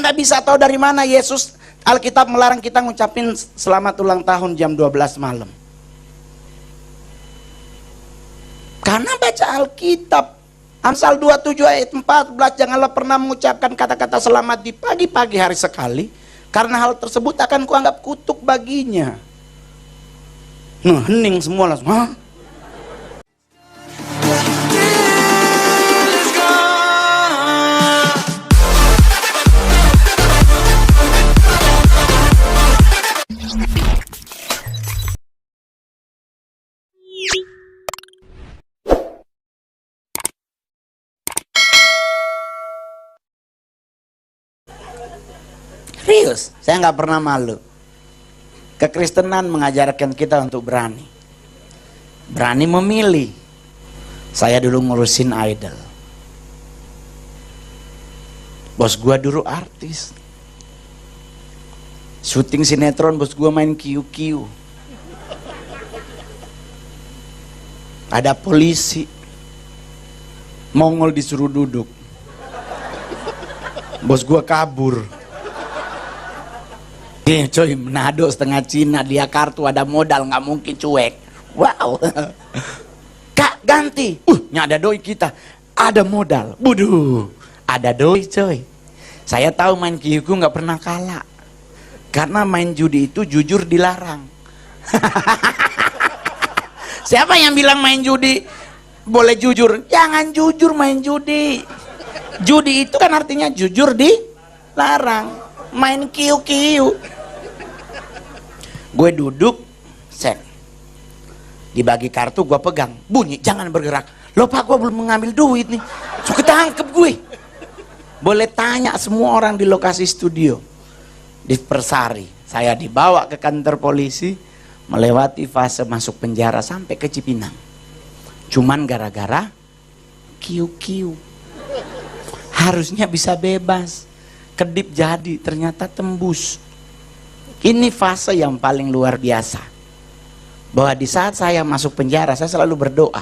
Anda bisa tahu dari mana Yesus, Alkitab melarang kita ngucapin selamat ulang tahun jam 12 malam? Karena baca Alkitab. Amsal 27 ayat 14, janganlah pernah mengucapkan kata-kata selamat di pagi-pagi hari sekali, karena hal tersebut akan kuanggap kutuk baginya. Nah, hening semua langsung. Hah? Serius, saya nggak pernah malu. Kekristenan mengajarkan kita untuk berani. Berani memilih. Saya dulu ngurusin idol. Bos gua dulu artis. Syuting sinetron, bos gua main kiu-kiu. Ada polisi. Mongol disuruh duduk. Bos gua kabur. Coy, Manado setengah Cina, dia kartu ada modal, nggak mungkin cuek. Wow. Kak ganti, ada doi kita, ada modal, buduh, ada doi coy. Saya tahu main kiuku nggak pernah kalah, karena main judi itu jujur dilarang. Siapa yang bilang main judi boleh jujur? Jangan jujur main judi. Judi itu kan artinya jujur dilarang. Main kiu-kiu. Gue duduk, set. Dibagi kartu, gue pegang. Bunyi, jangan bergerak. Loh pak, gue belum mengambil duit nih. So ketangkep gue. Boleh tanya semua orang di lokasi studio. Di Persari. Saya dibawa ke kantor polisi. Melewati fase masuk penjara sampai ke Cipinang. Cuman gara-gara kiu-kiu. Harusnya bisa bebas. Kedip jadi, ternyata tembus. Ini fase yang paling luar biasa. Bahwa di saat saya masuk penjara, saya selalu berdoa.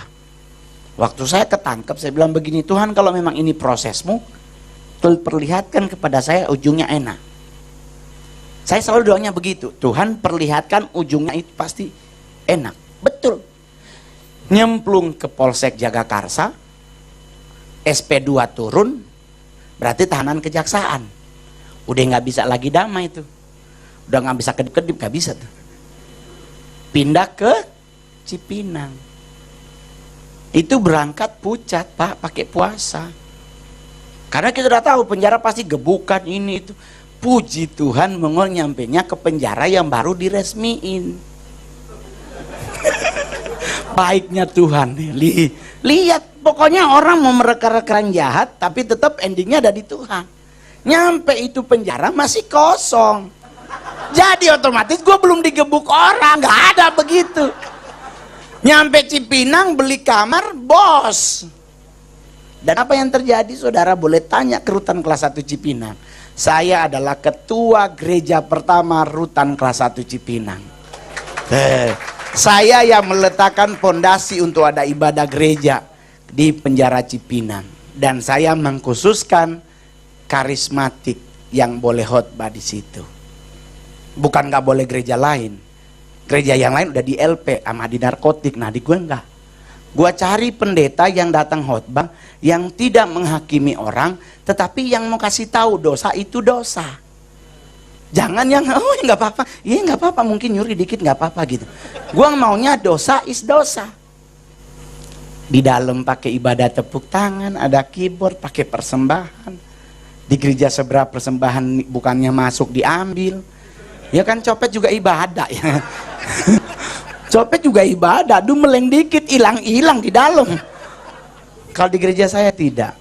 Waktu saya ketangkep, saya bilang begini, Tuhan kalau memang ini prosesmu, perlihatkan kepada saya ujungnya enak. Saya selalu doanya begitu, Tuhan perlihatkan ujungnya itu pasti enak. Betul. Nyemplung ke Polsek Jagakarsa, SP2 turun, berarti tahanan kejaksaan. Udah nggak bisa lagi damai itu. Udah nggak bisa kedip-kedip, nggak bisa tuh. Pindah ke Cipinang. Itu berangkat pucat pak, pakai puasa. Karena kita udah tahu penjara pasti gebukan ini itu. Puji Tuhan Mongol nyampenya ke penjara yang baru diresmiin. Baiknya Tuhan nih. Lihat pokoknya orang mau mereka-reka jahat tapi tetap endingnya ada di Tuhan. Nyampe itu penjara masih kosong. Jadi otomatis gue belum digebuk orang, nggak ada begitu. Nyampe Cipinang beli kamar, bos. Dan apa yang terjadi saudara boleh tanya ke Rutan kelas 1 Cipinang. Saya adalah ketua gereja pertama Rutan kelas 1 Cipinang. Saya yang meletakkan fondasi untuk ada ibadah gereja di penjara Cipinang. Dan saya mengkhususkan karismatik yang boleh khotbah di situ. Bukan nggak boleh gereja lain. Gereja yang lain udah di LP sama di narkotik. Nah di gue enggak. Gue cari pendeta yang datang khotbah yang tidak menghakimi orang, tetapi yang mau kasih tahu dosa itu dosa. Jangan yang nggak apa-apa. Iya nggak apa-apa, mungkin nyuri dikit nggak apa-apa gitu. Gue maunya dosa is dosa. Di dalam pakai ibadah tepuk tangan, ada keyboard, pakai persembahan. Di gereja seberapa persembahan bukannya masuk diambil. Ya kan copet juga ibadah ya. Copet juga ibadah, dumeleng dikit hilang-hilang di dalam. Kalau di gereja saya tidak.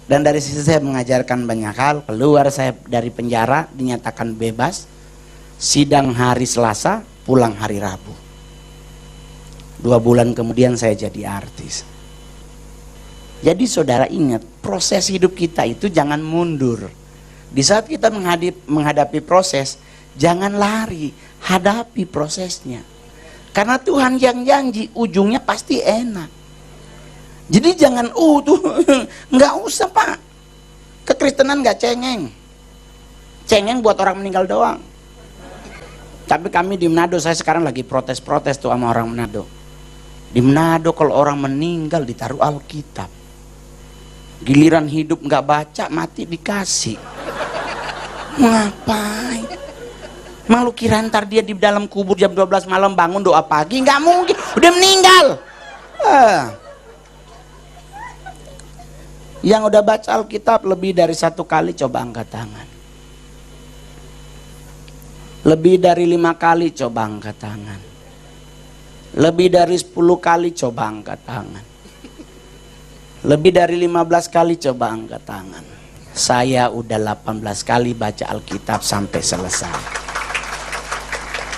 Dan dari sisi saya mengajarkan banyak hal. Keluar saya dari penjara dinyatakan bebas. Sidang hari Selasa, pulang hari Rabu. 2 bulan kemudian saya jadi artis. Jadi saudara ingat, proses hidup kita itu jangan mundur. Di saat kita menghadapi proses, jangan lari, hadapi prosesnya. Karena Tuhan yang janji ujungnya pasti enak. Jadi jangan tuh nggak usah pak. Kekristenan nggak cengeng. Cengeng buat orang meninggal doang. Tapi kami di Manado, saya sekarang lagi protes-protes tuh sama orang Manado. Di Manado kalau orang meninggal ditaruh Alkitab. Giliran hidup nggak baca, mati dikasih. Ngapain? Emang lu kira ntar dia di dalam kubur jam 12 malam bangun doa pagi? Nggak mungkin, udah meninggal. Yang udah baca Alkitab lebih dari 1 kali, coba angkat tangan. Lebih dari 5 kali, coba angkat tangan. Lebih dari 10 kali, coba angkat tangan. Lebih dari 15 kali, coba angkat tangan. Saya udah 18 kali baca Alkitab sampai selesai.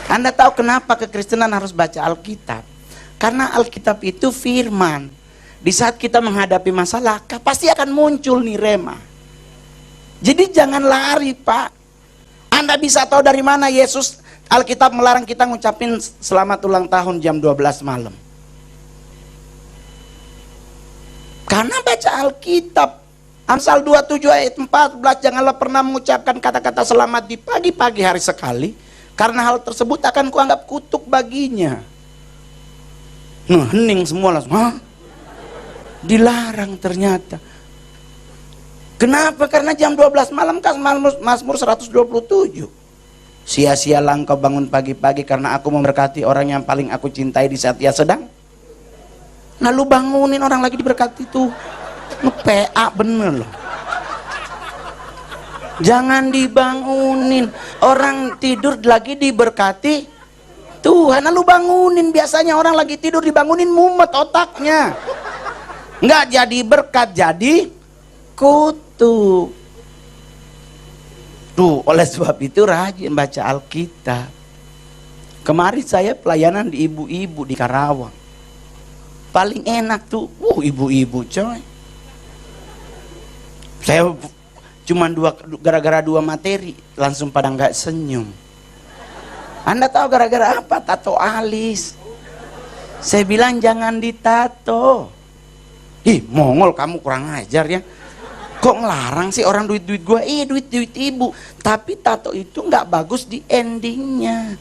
Anda tahu kenapa kekristenan harus baca Alkitab? Karena Alkitab itu firman. Di saat kita menghadapi masalah, pasti akan muncul nih rema. Jadi jangan lari, Pak. Anda bisa tahu dari mana Yesus, Alkitab melarang kita ngucapin selamat ulang tahun jam 12 malam. Karena baca Alkitab. Amsal 27 ayat 14, janganlah pernah mengucapkan kata-kata selamat di pagi-pagi hari sekali, karena hal tersebut akan kuanggap kutuk baginya. Nah, hening semua langsung. Hah? Dilarang ternyata. Kenapa? Karena jam 12 malam kan Mazmur 127. Sia-sialah engkau bangun pagi-pagi, karena aku memberkati orang yang paling aku cintai di saat ia sedang. Lalu bangunin orang lagi diberkati tuh. PA bener loh. Jangan dibangunin. Orang tidur lagi diberkati Tuhan, lalu bangunin. Biasanya orang lagi tidur dibangunin mumet otaknya. Nggak jadi berkat, jadi kutuk. Tuh, oleh sebab itu rajin baca Alkitab. Kemarin saya pelayanan di ibu-ibu di Karawang. Paling enak tuh, ibu-ibu coy. Saya cuman gara-gara 2 materi langsung pada nggak senyum. Anda tahu gara-gara apa? Tato alis. Saya bilang jangan ditato. Ih, Mongol kamu kurang ajar ya. Kok ngelarang sih orang duit-duit gua? Duit-duit ibu. Tapi tato itu nggak bagus di endingnya.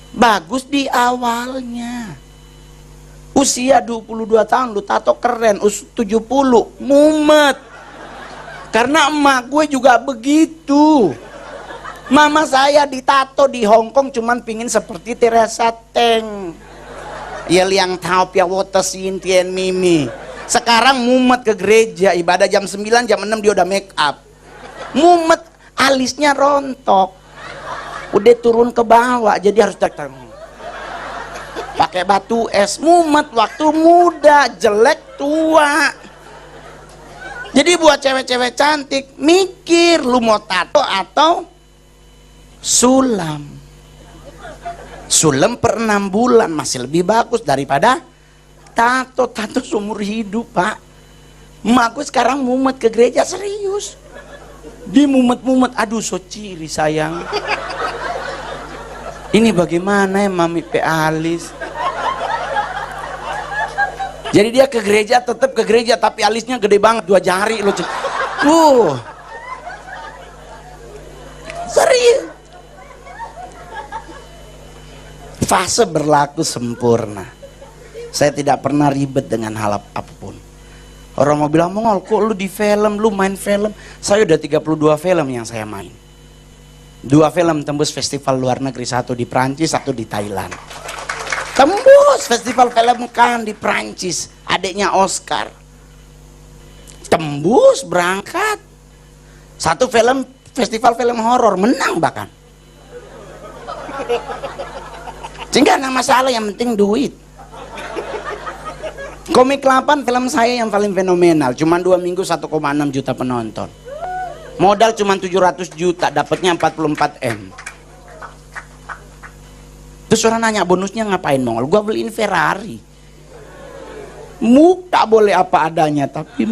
Bagus di awalnya. Usia 22 tahun lu tato keren, 70 mumet. Karena emak gue juga begitu. Mama saya ditato di Hongkong cuman pingin seperti Teresa Teng. Ya liang tahu pia water Sintian Mimi. Sekarang mumet ke gereja, ibadah jam 9, jam 6 dia udah make up. Mumet, alisnya rontok. Udah turun ke bawah, jadi harus pakai batu es. Mumet waktu muda, jelek tua. Jadi buat cewek-cewek cantik, mikir lu mau tato atau sulam. Sulam per 6 bulan masih lebih bagus daripada tato. Tato seumur hidup, Pak. Emak gue sekarang mumet ke gereja, serius. Di mumet-mumet, aduh so ciri sayang. Ini bagaimana ya mami pe alis. Jadi dia ke gereja, tetap ke gereja, tapi alisnya gede banget, 2 jari loh. Serius. Fase berlaku sempurna. Saya tidak pernah ribet dengan hal apapun. Orang mau bilang, Mongol kok lu di film, lu main film. Saya udah 32 film yang saya main. 2 film tembus festival luar negeri, 1 di Prancis, 1 di Thailand. Tembus festival film Cannes di Prancis, adiknya Oscar. Tembus berangkat. 1 film festival film horor, menang bahkan. Sehingga nggak masalah, yang penting duit. Komik 8 film saya yang paling fenomenal, cuman 2 minggu 1,6 juta penonton. Modal cuman 700 juta, dapatnya 44 M. Terus orang nanya, bonusnya ngapain Mongol? Gua beliin Ferrari. Tak boleh apa adanya, tapi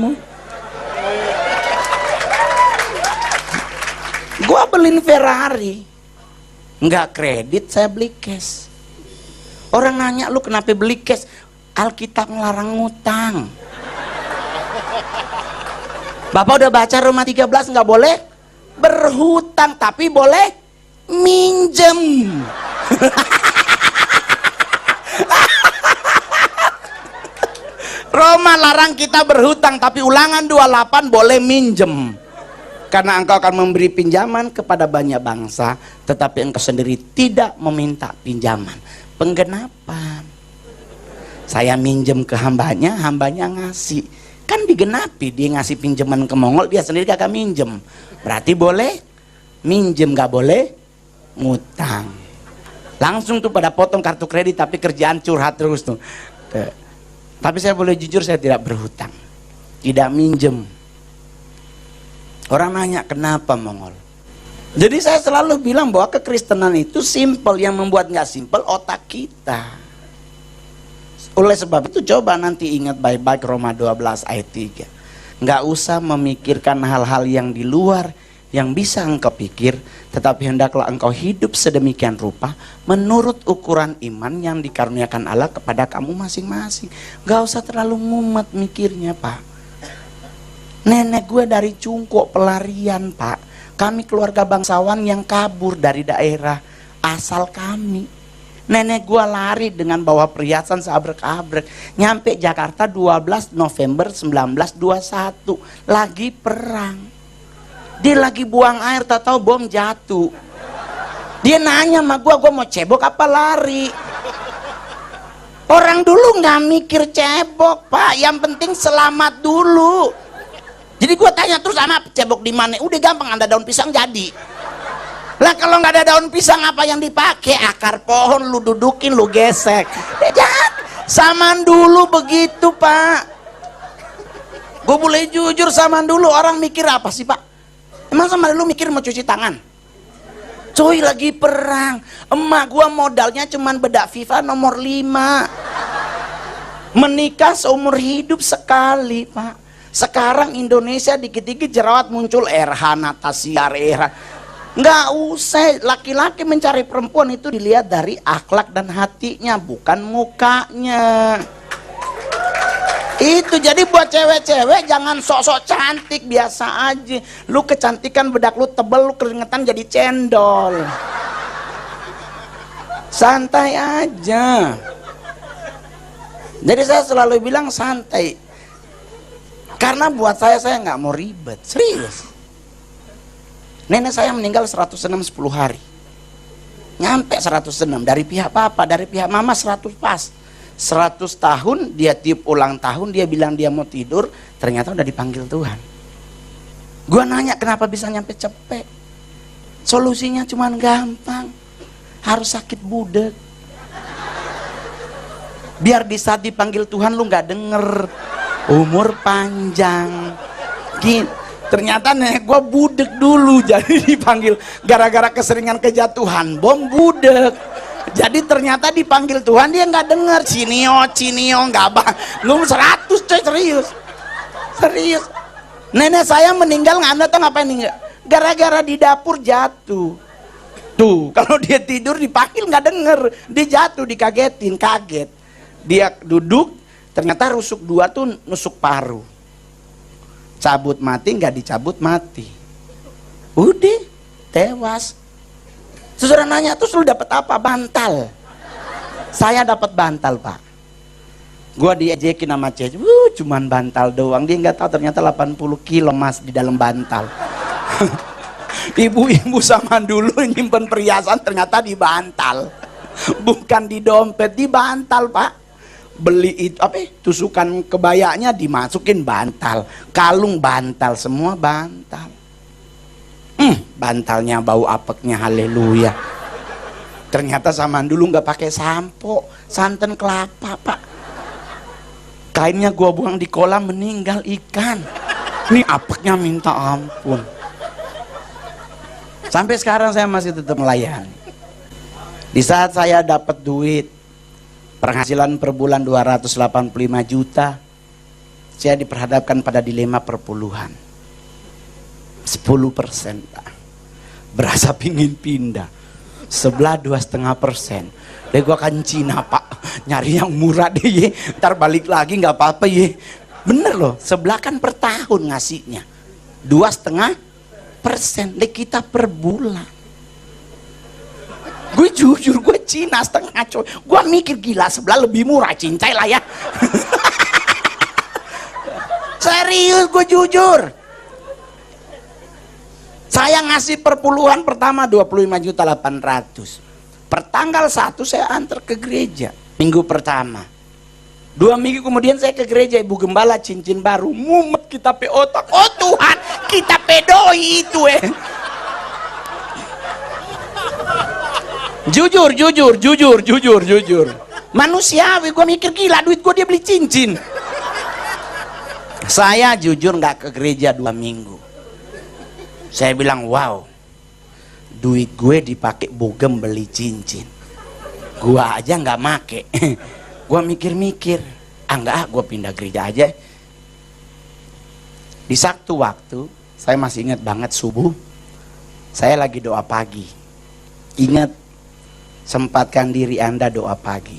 gua beliin Ferrari. Nggak kredit, saya beli cash. Orang nanya, lu kenapa beli cash? Alkitab ngelarang ngutang. Bapak udah baca Roma 13, nggak boleh berhutang tapi boleh minjem. Roma larang kita berhutang, tapi Ulangan 28 boleh minjem. Karena engkau akan memberi pinjaman kepada banyak bangsa, tetapi engkau sendiri tidak meminta pinjaman. Penggenapan. Saya minjem ke hambanya, hambanya ngasih. Kan digenapi, dia ngasih pinjaman ke Mongol, dia sendiri kagak minjem. Berarti boleh minjem, gak boleh ngutang. Langsung tuh pada potong kartu kredit, tapi kerjaan curhat terus tuh. Tapi saya boleh jujur, saya tidak berhutang, tidak minjem. Orang nanya kenapa Mongol. Jadi saya selalu bilang bahwa kekristenan itu simple, yang membuat nggak simple otak kita. Oleh sebab itu coba nanti ingat baik-baik Roma 12 ayat 3. Nggak usah memikirkan hal-hal yang di luar yang bisa engkau pikir, tetapi hendaklah engkau hidup sedemikian rupa menurut ukuran iman yang dikaruniakan Allah kepada kamu masing-masing. Nggak usah terlalu mumet mikirnya, Pak. Nenek gue dari Cungkok pelarian, Pak. Kami keluarga bangsawan yang kabur dari daerah asal kami. Nenek gue lari dengan bawa perhiasan seabrek-abrek. Nyampe Jakarta 12 November 1921. Lagi perang. Dia lagi buang air, tak tahu bom jatuh. Dia nanya sama gue mau cebok apa lari? Orang dulu nggak mikir cebok, Pak. Yang penting selamat dulu. Jadi gue tanya terus, sama cebok di mana? Udah gampang, ada daun pisang jadi. Lah kalau nggak ada daun pisang apa yang dipakai? Akar pohon lu dudukin, lu gesek. Zaman dulu begitu, Pak. Gue boleh jujur, zaman dulu orang mikir apa sih, Pak? Emang sama dulu mikir mau cuci tangan? Cuy, lagi perang. Emak gua modalnya cuman bedak FIFA nomor 5. Menikah seumur hidup sekali, Pak. Sekarang Indonesia dikit-dikit jerawat muncul, RH, Natasha, RH. Nggak usah, laki-laki mencari perempuan itu dilihat dari akhlak dan hatinya, bukan mukanya. Itu jadi buat cewek-cewek jangan sok-sok cantik, biasa aja. Lu kecantikan bedak lu tebel, lu keringetan jadi cendol. Santai aja. Jadi saya selalu bilang santai. Karena buat saya nggak mau ribet, serius. Nenek saya meninggal 106 10 hari. Nyampe 106 dari pihak papa, dari pihak mama 100 pas. 100 tahun dia tiup ulang tahun, dia bilang dia mau tidur, ternyata udah dipanggil Tuhan. Gua nanya kenapa bisa nyampe cepet. Solusinya cuman gampang, harus sakit budek. Biar di saat dipanggil Tuhan lu nggak denger, umur panjang. Gini, ternyata nenek gua budek dulu, jadi dipanggil gara-gara keseringan kejatuhan bom budek. Jadi ternyata dipanggil Tuhan dia nggak dengar, cinio nggak bang, lu 100 coy, serius. Nenek saya meninggal nggak, Anda tahu ngapain meninggal? Gara-gara di dapur jatuh. Tuh kalau dia tidur dipanggil nggak denger, dia jatuh, dikagetin, kaget. Dia duduk, ternyata rusuk 2 tuh nusuk paru. Cabut mati nggak dicabut mati. Udah tewas. Saudara nanya, terus lu dapat apa? Bantal. Saya dapat bantal, Pak. Gua diejekin sama Cece, cuman bantal doang. Dia nggak tahu ternyata 80 kilo mas di dalam bantal. Ibu-ibu zaman dulu nyimpen perhiasan ternyata di bantal. Bukan di dompet, di bantal, Pak. Beli itu apa? Tusukan kebayanya dimasukin bantal, kalung bantal, semua bantal. Bantalnya bau apeknya, haleluya. Ternyata zaman dulu nggak pakai sampo, santan kelapa, Pak. Kainnya gua buang di kolam, meninggal ikan. Ini apeknya minta ampun. Sampai sekarang saya masih tetap melayani. Di saat saya dapat duit, penghasilan per bulan 285 juta, saya diperhadapkan pada dilema perpuluhan. 10%, Pak. Berasa pingin pindah. Sebelah 2,5%. Deh gua kan Cina, Pak. Nyari yang murah deh ye. Ntar balik lagi nggak apa-apa ye. Bener loh, sebelah kan per tahun ngasihnya. 2,5%. 5%, deh kita per bulan. Gue jujur, gue Cina setengah coy. Gue mikir gila, sebelah lebih murah, cincai lah ya. Serius, gue jujur. Saya ngasih perpuluhan pertama 25.800.000. Pertanggal 1 saya antar ke gereja. Minggu pertama. 2 minggu kemudian saya ke gereja, Ibu Gembala cincin baru. Mumet kita pe otak. Oh Tuhan, kita pedoi itu Jujur. Manusiawi, gue mikir gila, duit gue dia beli cincin. Saya jujur nggak ke gereja 2 minggu. Saya bilang, wow, duit gue dipakai bogem beli cincin. Gua aja nggak make. Gua mikir-mikir, enggak, gua pindah gereja aja. Di satu waktu, saya masih ingat banget subuh, saya lagi doa pagi. Ingat, sempatkan diri Anda doa pagi.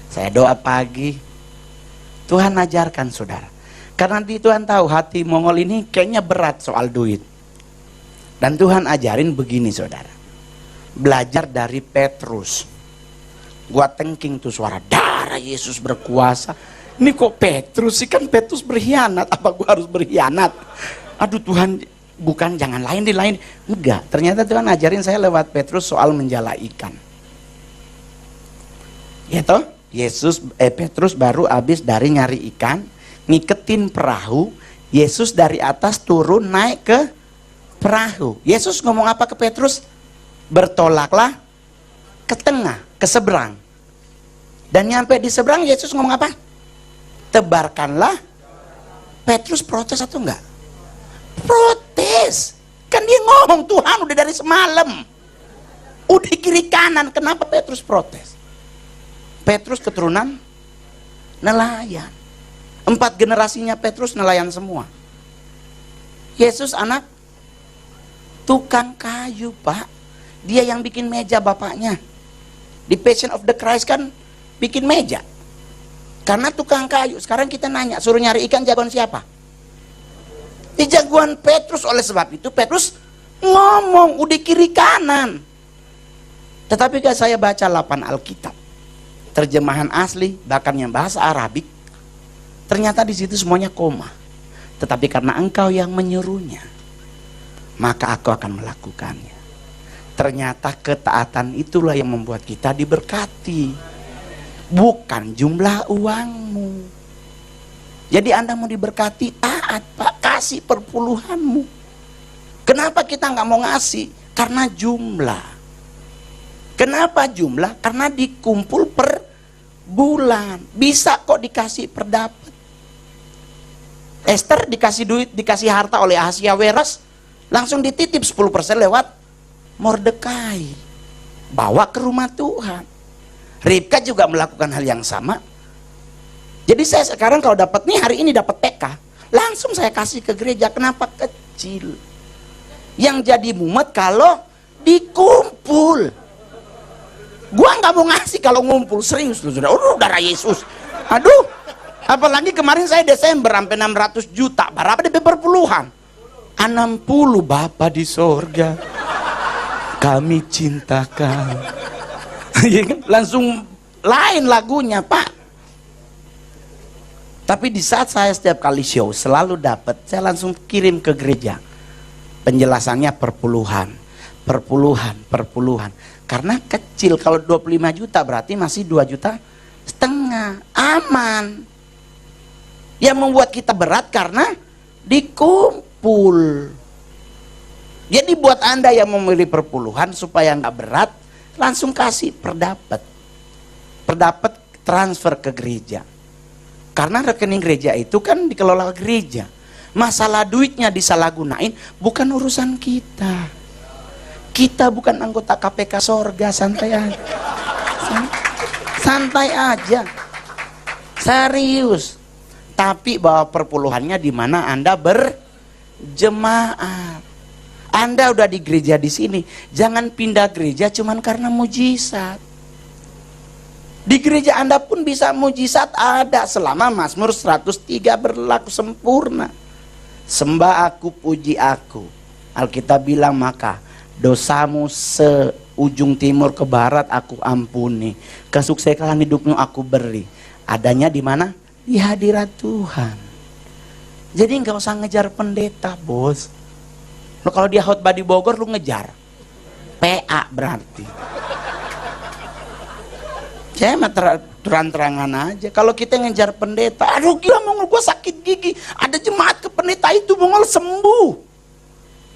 Saya doa pagi, Tuhan ajarkan saudara. Karena Tuhan tahu hati Mongol ini kayaknya berat soal duit. Dan Tuhan ajarin begini saudara. Belajar dari Petrus. Gua tengking tuh suara, darah Yesus berkuasa. Ini kok Petrus sih, kan Petrus berkhianat. Apa gua harus berkhianat? Aduh Tuhan, bukan, jangan lain di lain. Enggak, ternyata Tuhan ajarin saya lewat Petrus soal menjala ikan. Ya toh, Petrus baru habis dari nyari ikan, ngiketin perahu. Yesus dari atas turun naik ke perahu. Yesus ngomong apa ke Petrus? Bertolaklah ke tengah, ke seberang. Dan nyampe di seberang Yesus ngomong apa? Tebarkanlah. Petrus protes atau enggak? Protes. Kan dia ngomong, Tuhan udah dari semalam, udah kiri kanan, kenapa Petrus protes? Petrus keturunan nelayan. 4 generasinya Petrus nelayan semua. Yesus anak tukang kayu, Pak. Dia yang bikin meja bapaknya. Di Passion of the Christ kan bikin meja. Karena tukang kayu. Sekarang kita nanya, suruh nyari ikan, jagoan siapa? Di jagoan Petrus. Oleh sebab itu Petrus ngomong udah kiri kanan. Tetapi kalau saya baca 8 Alkitab, terjemahan asli, bahkan yang bahasa Arabik, ternyata di situ semuanya koma. Tetapi karena engkau yang menyuruhnya, maka aku akan melakukannya. Ternyata ketaatan itulah yang membuat kita diberkati, bukan jumlah uangmu. Jadi Anda mau diberkati, taat Pak, kasih perpuluhanmu. Kenapa kita nggak mau ngasih? Karena jumlah. Kenapa jumlah? Karena dikumpul per bulan. Bisa kok dikasih per dapat. Esther dikasih duit, dikasih harta oleh Ahasiaweros, langsung dititip 10% lewat Mordekai. Bawa ke rumah Tuhan. Ribka juga melakukan hal yang sama. Jadi saya sekarang kalau dapat nih, hari ini dapat PK, langsung saya kasih ke gereja. Kenapa? Kecil. Yang jadi mumet kalau dikumpul. Gua nggak mau ngasih kalau ngumpul, serius lu sudah. Darah Yesus. Aduh, apalagi kemarin saya Desember sampai 600 juta. Berapa DP perpuluhan? 60. Bapa di sorga, kami cintakan. Langsung lain lagunya, Pak. Tapi di saat saya setiap kali show selalu dapat, saya langsung kirim ke gereja. Penjelasannya perpuluhan. Karena kecil, kalau 25 juta berarti masih 2,5 juta. Aman. Yang membuat kita berat karena dikumpul. Jadi buat Anda yang memilih perpuluhan supaya nggak berat, langsung kasih perdapat. Perdapat transfer ke gereja. Karena rekening gereja itu kan dikelola gereja. Masalah duitnya disalahgunain bukan urusan kita. Kita bukan anggota KPK sorga, santai aja. Santai aja. Serius. Tapi bawa perpuluhannya di mana Anda berjemaat. Anda udah di gereja di sini, jangan pindah gereja cuman karena mujizat. Di gereja Anda pun bisa mujizat ada selama Mazmur 103 berlaku sempurna. Sembah aku, puji aku. Alkitab bilang, maka dosamu seujung timur ke barat aku ampuni, kesuksesan hidupmu aku beri. Adanya di mana? Di hadirat Tuhan. Jadi nggak usah ngejar pendeta, bos. Lo kalau dia khotbah di Bogor, lu ngejar PA berarti. Saya mah terang-terangan aja. Kalau kita ngejar pendeta, aduh gila Mongol, gue sakit gigi, ada jemaat ke pendeta itu Mongol sembuh.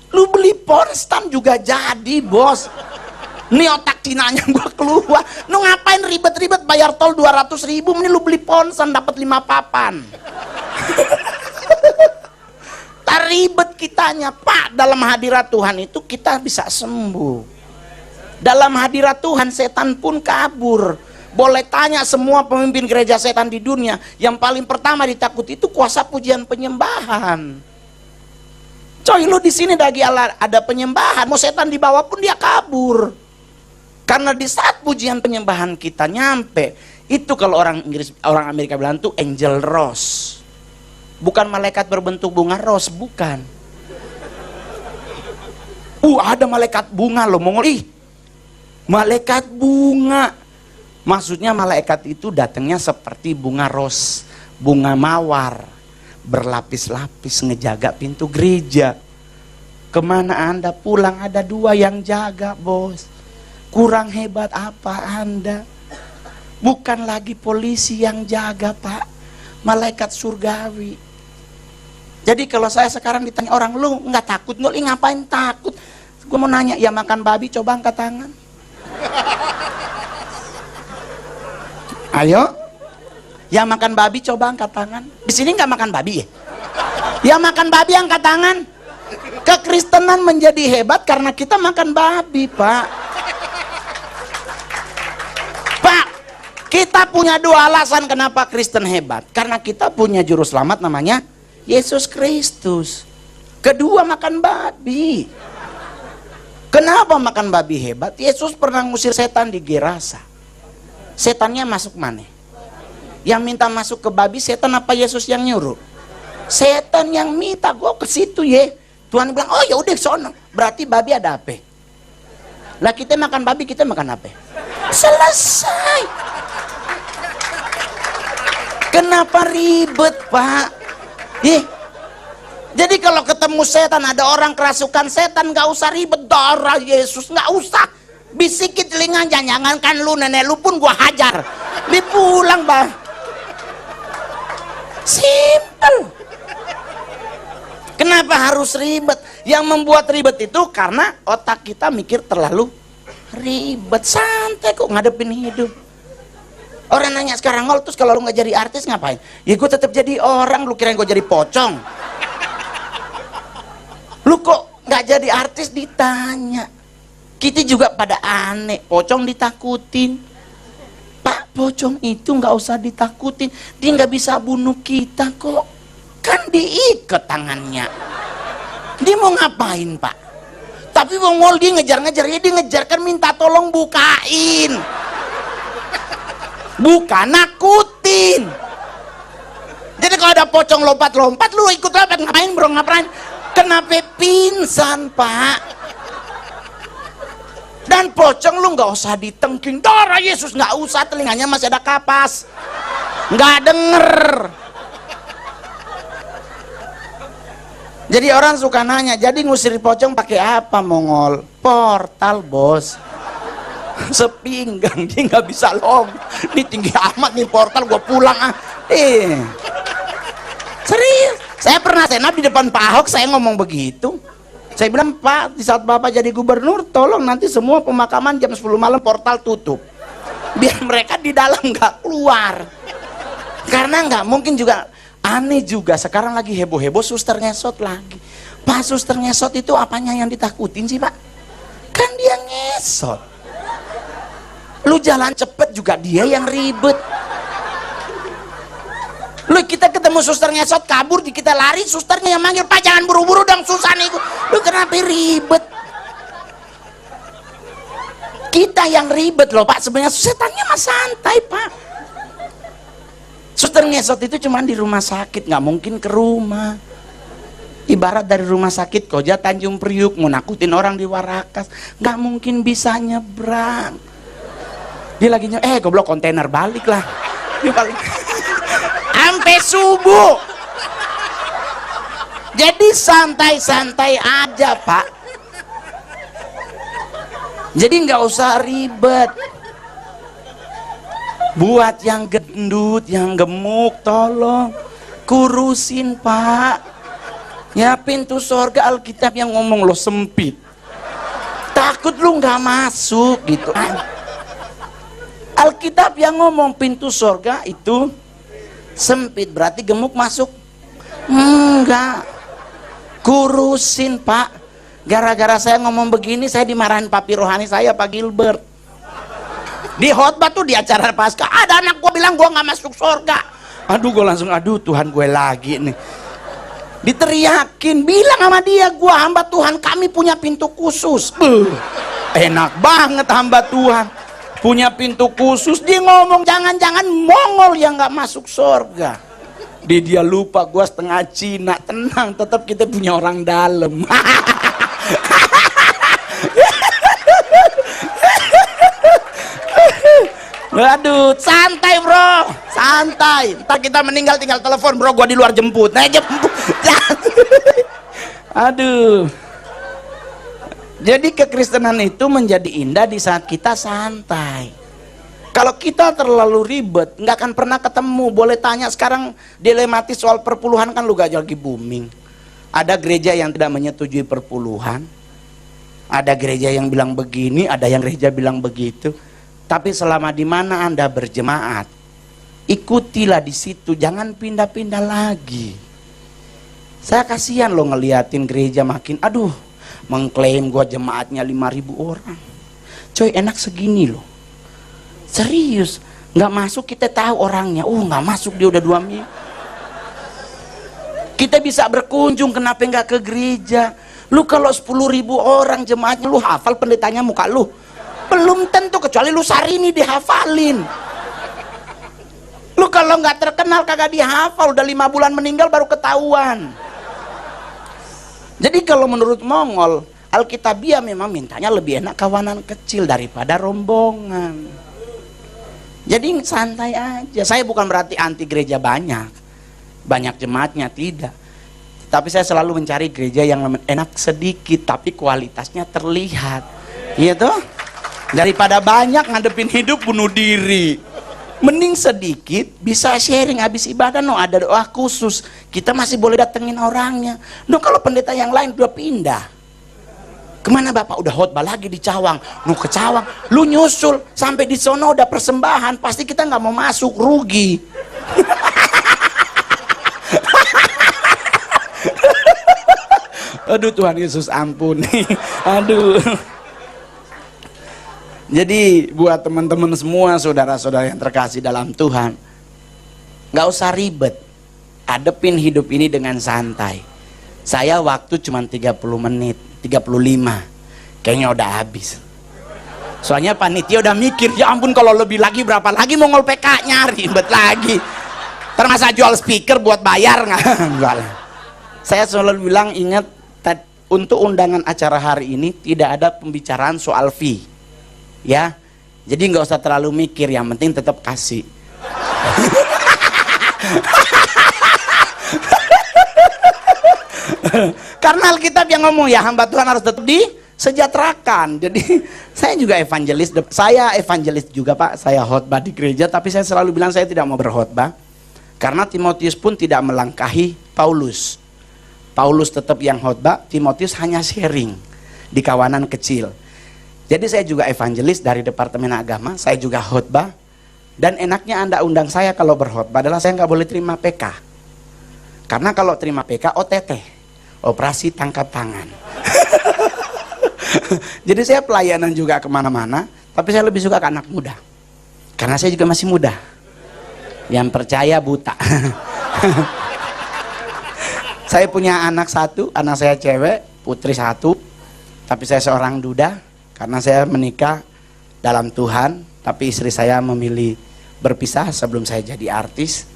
Lu beli ponstan juga jadi, bos. Ini otak Cinanya gue keluar. Lu ngapain ribet-ribet bayar tol 200.000, ini lu beli ponstan dapat 5 papan. Tak ribet kitanya, Pak. Dalam hadirat Tuhan itu kita bisa sembuh. Dalam hadirat Tuhan setan pun kabur. Boleh tanya semua pemimpin gereja setan di dunia, yang paling pertama ditakuti itu kuasa pujian penyembahan. Coy, lu di sini lagi ada penyembahan, mau setan dibawa pun dia kabur. Karena di saat pujian penyembahan kita nyampe, itu kalau orang Amerika bilang tuh angel rose. Bukan malaikat berbentuk bunga ros, bukan. Ada malaikat bunga loh, Mongol. Ih, malaikat bunga. Maksudnya malaikat itu datangnya seperti bunga ros, bunga mawar, berlapis-lapis ngejaga pintu gereja. Kemana Anda pulang ada 2 yang jaga, bos. Kurang hebat apa Anda? Bukan lagi polisi yang jaga, Pak. Malaikat surgawi. Jadi kalau saya sekarang ditanya orang, lu nggak takut? Lu ngapain takut? Gue mau nanya, ya makan babi coba angkat tangan. Ayo, yang makan babi coba angkat tangan. Di sini nggak makan babi ya? Yang makan babi angkat tangan. Kekristenan menjadi hebat karena kita makan babi, Pak. Pak, kita punya 2 alasan kenapa Kristen hebat. Karena kita punya juru selamat namanya Yesus Kristus. Kedua, makan babi. Kenapa makan babi hebat? Yesus pernah ngusir setan di Gerasa. Setannya masuk mana? Yang minta masuk ke babi setan apa Yesus yang nyuruh? Setan yang minta, gua ke situ ya. Tuhan bilang, oh ya udah sono. Berarti babi ada apa? Lah kita makan babi, kita makan apa? Selesai. Kenapa ribet, Pak? Jadi kalau ketemu setan, ada orang kerasukan setan, nggak usah ribet. Darah Yesus, nggak usah. Bisikin telinga, jangankan lu, nenek lu pun gua hajar. Dipulang, Bang. Simple. Kenapa harus ribet? Yang membuat ribet itu karena otak kita mikir terlalu ribet. Santai kok ngadepin hidup. Orang nanya sekarang, Ngol, terus kalau lu nggak jadi artis ngapain? Ya gue tetap jadi orang. Lu kirain gue jadi pocong? Lu kok nggak jadi artis ditanya? Kita juga pada aneh, pocong ditakutin. Pak, pocong itu nggak usah ditakutin, dia nggak bisa bunuh kita kok. Kan diikat tangannya. Dia mau ngapain, Pak? Tapi Mongol dia ngejar-ngejar, ya dia ngejar kan minta tolong bukain. Bukan nakutin. Jadi kalau ada pocong lompat-lompat, lu ikut lompat, ngapain bro, ngapain? Kenapa pingsan, Pak? Dan pocong lu nggak usah ditengking, darah Yesus nggak usah, telinganya masih ada kapas, nggak denger. Jadi orang suka nanya, jadi ngusir pocong pakai apa, Mongol? Portal, bos. Sepinggang, dia nggak bisa ini tinggi amat nih portal, gua pulang ah. Serius, saya pernah senap di depan Pak Ahok, saya ngomong begitu. Saya bilang, Pak, di saat Bapak jadi gubernur, tolong nanti semua pemakaman jam 10 malam portal tutup. Biar mereka di dalam nggak keluar. Karena nggak mungkin juga, aneh juga, sekarang lagi heboh-heboh suster ngesot lagi. Pak, suster ngesot itu apanya yang ditakutin sih, Pak? Kan dia ngesot. Lu jalan cepet juga dia yang ribet. Lu kita ketemu suster ngesot kabur, kita lari, susternya yang manggil, Pak jangan buru-buru dong, susah nih. Lu kenapa ribet? Kita yang ribet loh, Pak. Sebenarnya setannya mah santai, Pak. Suster ngesot itu cuma di rumah sakit, nggak mungkin ke rumah. Ibarat dari rumah sakit Koja Tanjung Priuk mau nakutin orang di Warakas, nggak mungkin bisa nyebrang. Dia lagi goblok, kontainer balik lah. Dia balik. Sampai subuh. Jadi santai-santai aja, Pak. Jadi nggak usah ribet. Buat yang gendut, yang gemuk, tolong kurusin, Pak. Ya, pintu surga Alkitab yang ngomong lo sempit. Takut lu nggak masuk gitu. Alkitab yang ngomong pintu surga itu sempit, berarti gemuk masuk? Enggak. Kurusin, Pak. Gara-gara saya ngomong begini, saya dimarahin papi rohani saya, Pak Gilbert. Di khotbah tuh, di acara Paskah, ada anak gua bilang gua nggak masuk surga. Aduh, gua langsung, aduh Tuhan gue lagi nih. Diteriakin, bilang sama dia, gua hamba Tuhan, kami punya pintu khusus. Enak banget hamba Tuhan punya pintu khusus. Dia ngomong jangan-jangan Mongol yang nggak masuk surga. Dia lupa gua setengah Cina. Tenang, tetap kita punya orang dalam. Waduh, santai bro, santai. Ntar kita meninggal tinggal telepon, bro, gua di luar jemput. Nah, jemput. Aduh. Jadi kekristenan itu menjadi indah di saat kita santai. Kalau kita terlalu ribet, nggak akan pernah ketemu. Boleh tanya sekarang dilematis soal perpuluhan, kan lu gak lagi booming. Ada gereja yang tidak menyetujui perpuluhan. Ada gereja yang bilang begini, ada yang gereja bilang begitu. Tapi selama di mana Anda berjemaat, ikutilah di situ, jangan pindah-pindah lagi. Saya kasihan loh ngeliatin gereja makin, aduh, mengklaim gua jemaatnya 5.000 orang. Coy, enak segini loh. Serius, nggak masuk kita tahu orangnya. Nggak masuk dia udah 2 minggu. Kita bisa berkunjung, kenapa nggak ke gereja? Lu kalau 10.000 orang jemaatnya, lu hafal pendetanya muka lu? Belum tentu, kecuali lu Sarini dihafalin. Lu kalau nggak terkenal kagak dihafal, udah 5 bulan meninggal baru ketahuan. Jadi kalau menurut Mongol, Alkitabiah memang mintanya lebih enak kawanan kecil daripada rombongan. Jadi santai aja. Saya bukan berarti anti gereja banyak jemaatnya, tidak. Tapi saya selalu mencari gereja yang enak sedikit tapi kualitasnya terlihat. Iya tuh? Daripada banyak ngadepin hidup bunuh diri. Mending sedikit bisa sharing habis ibadah, ada doa khusus. Kita masih boleh datengin orangnya. Kalau pendeta yang lain udah pindah. Kemana Bapak? Udah khotbah lagi di Cawang. Ke Cawang, lu nyusul sampai di sono udah persembahan, pasti kita nggak mau masuk, rugi. Aduh Tuhan Yesus ampuni. Aduh. Jadi buat teman-teman semua, saudara-saudara yang terkasih dalam Tuhan, nggak usah ribet, hadepin hidup ini dengan santai. Saya waktu cuma 30 menit, 35, kayaknya udah habis. Soalnya panitia udah mikir, ya ampun kalau lebih lagi berapa lagi Mongol PK-nya, ribet lagi. Termasa jual speaker buat bayar nggak? Enggak lah. Saya selalu bilang, ingat, untuk undangan acara hari ini tidak ada pembicaraan soal fee. Ya, jadi nggak usah terlalu mikir, yang penting tetap kasih. Karena Alkitab yang ngomong ya hamba Tuhan harus tetap disejahterakan. Jadi saya juga evangelis, saya evangelis juga Pak, saya khotbah di gereja, tapi saya selalu bilang saya tidak mau berkhotbah karena Timotius pun tidak melangkahi Paulus. Paulus tetap yang khotbah, Timotius hanya sharing di kawanan kecil. Jadi saya juga evangelis dari Departemen Agama, saya juga khotbah. Dan enaknya Anda undang saya kalau berkhotbah adalah saya nggak boleh terima PK. Karena kalau terima PK, OTT, operasi tangkap tangan. Jadi saya pelayanan juga kemana-mana, tapi saya lebih suka ke anak muda. Karena saya juga masih muda. Yang percaya buta. Saya punya anak 1, anak saya cewek, putri 1. Tapi saya seorang duda. Karena saya menikah dalam Tuhan, tapi istri saya memilih berpisah sebelum saya jadi artis.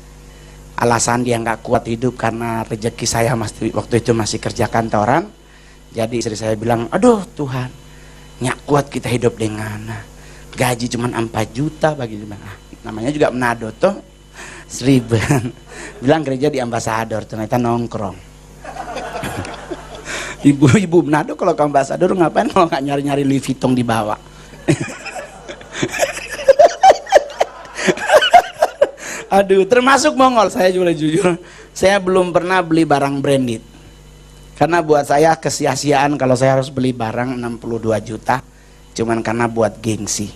Alasan dia nggak kuat hidup karena rezeki saya waktu itu masih kerja kantoran. Jadi istri saya bilang, aduh Tuhan, nyak kuat kita hidup dengan gaji cuma 4 juta bagi dia. Namanya juga Manado toh, 1000. Bilang gereja di Ambasador, ternyata nongkrong. Ibu-ibu Manado kalau ke Ambasador ngapain kalau nggak nyari-nyari Louis Vuitton dibawa. Aduh, termasuk Mongol. Saya juga jujur, saya belum pernah beli barang branded. Karena buat saya kesia-siaan kalau saya harus beli barang 62 juta cuman karena buat gengsi.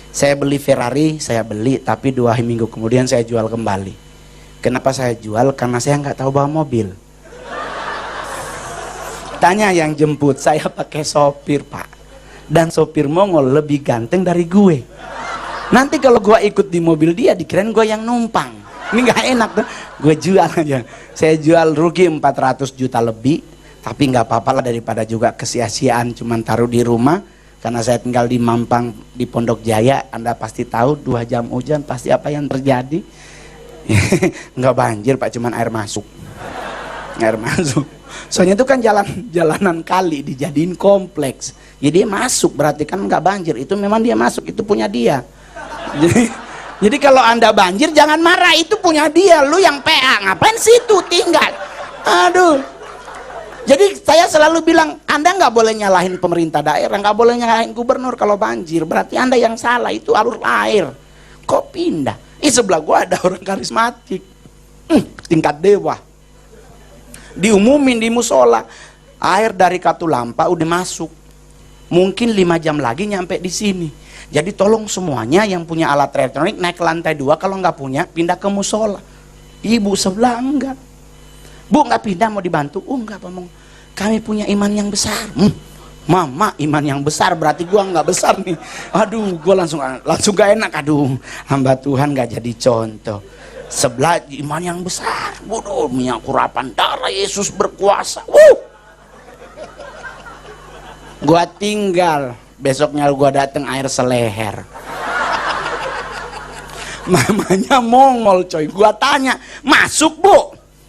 Saya beli Ferrari, saya beli, tapi 2 minggu kemudian saya jual kembali. Kenapa saya jual? Karena saya nggak tahu bawa mobil. Tanya yang jemput, saya pakai sopir Pak. Dan sopir Mongol lebih ganteng dari gue. Nanti kalau gue ikut di mobil dia, dikirain gue yang numpang. Ini nggak enak tuh. Gue jual aja. Saya jual rugi 400 juta lebih. Tapi nggak apa-apa lah daripada juga kesia-siaan cuman taruh di rumah. Karena saya tinggal di Mampang, di Pondok Jaya. Anda pasti tahu 2 jam hujan pasti apa yang terjadi. Nggak banjir Pak, cuman air masuk. Air masuk. Soalnya itu kan jalanan kali dijadiin kompleks. Jadi dia masuk, berarti kan nggak banjir. Itu memang dia masuk, itu punya dia. Jadi kalau Anda banjir jangan marah, itu punya dia. Lu yang PA, ngapain situ tinggal? Aduh. Jadi saya selalu bilang, Anda nggak boleh nyalahin pemerintah daerah, nggak boleh nyalahin gubernur kalau banjir. Berarti Anda yang salah, itu alur air. Kok pindah? Sebelah gua ada orang karismatik. Tingkat dewa. Diumumin di musola, air dari Katulampa udah masuk. Mungkin 5 jam lagi nyampe di sini. Jadi tolong semuanya yang punya alat elektronik naik ke lantai 2, kalau nggak punya pindah ke musola. Ibu sebelah enggak. Bu nggak pindah mau dibantu? Enggak Pak Mong. Kami punya iman yang besar. Mama iman yang besar berarti gua nggak besar nih. Aduh, gua langsung gak enak. Aduh, hamba Tuhan nggak jadi contoh. Sebelah iman yang besar. Waduh, minyak urapan darah Yesus berkuasa. Gua tinggal. Besoknya gua dateng air seleher. Mamanya Mongol coy. Gua tanya, masuk Bu?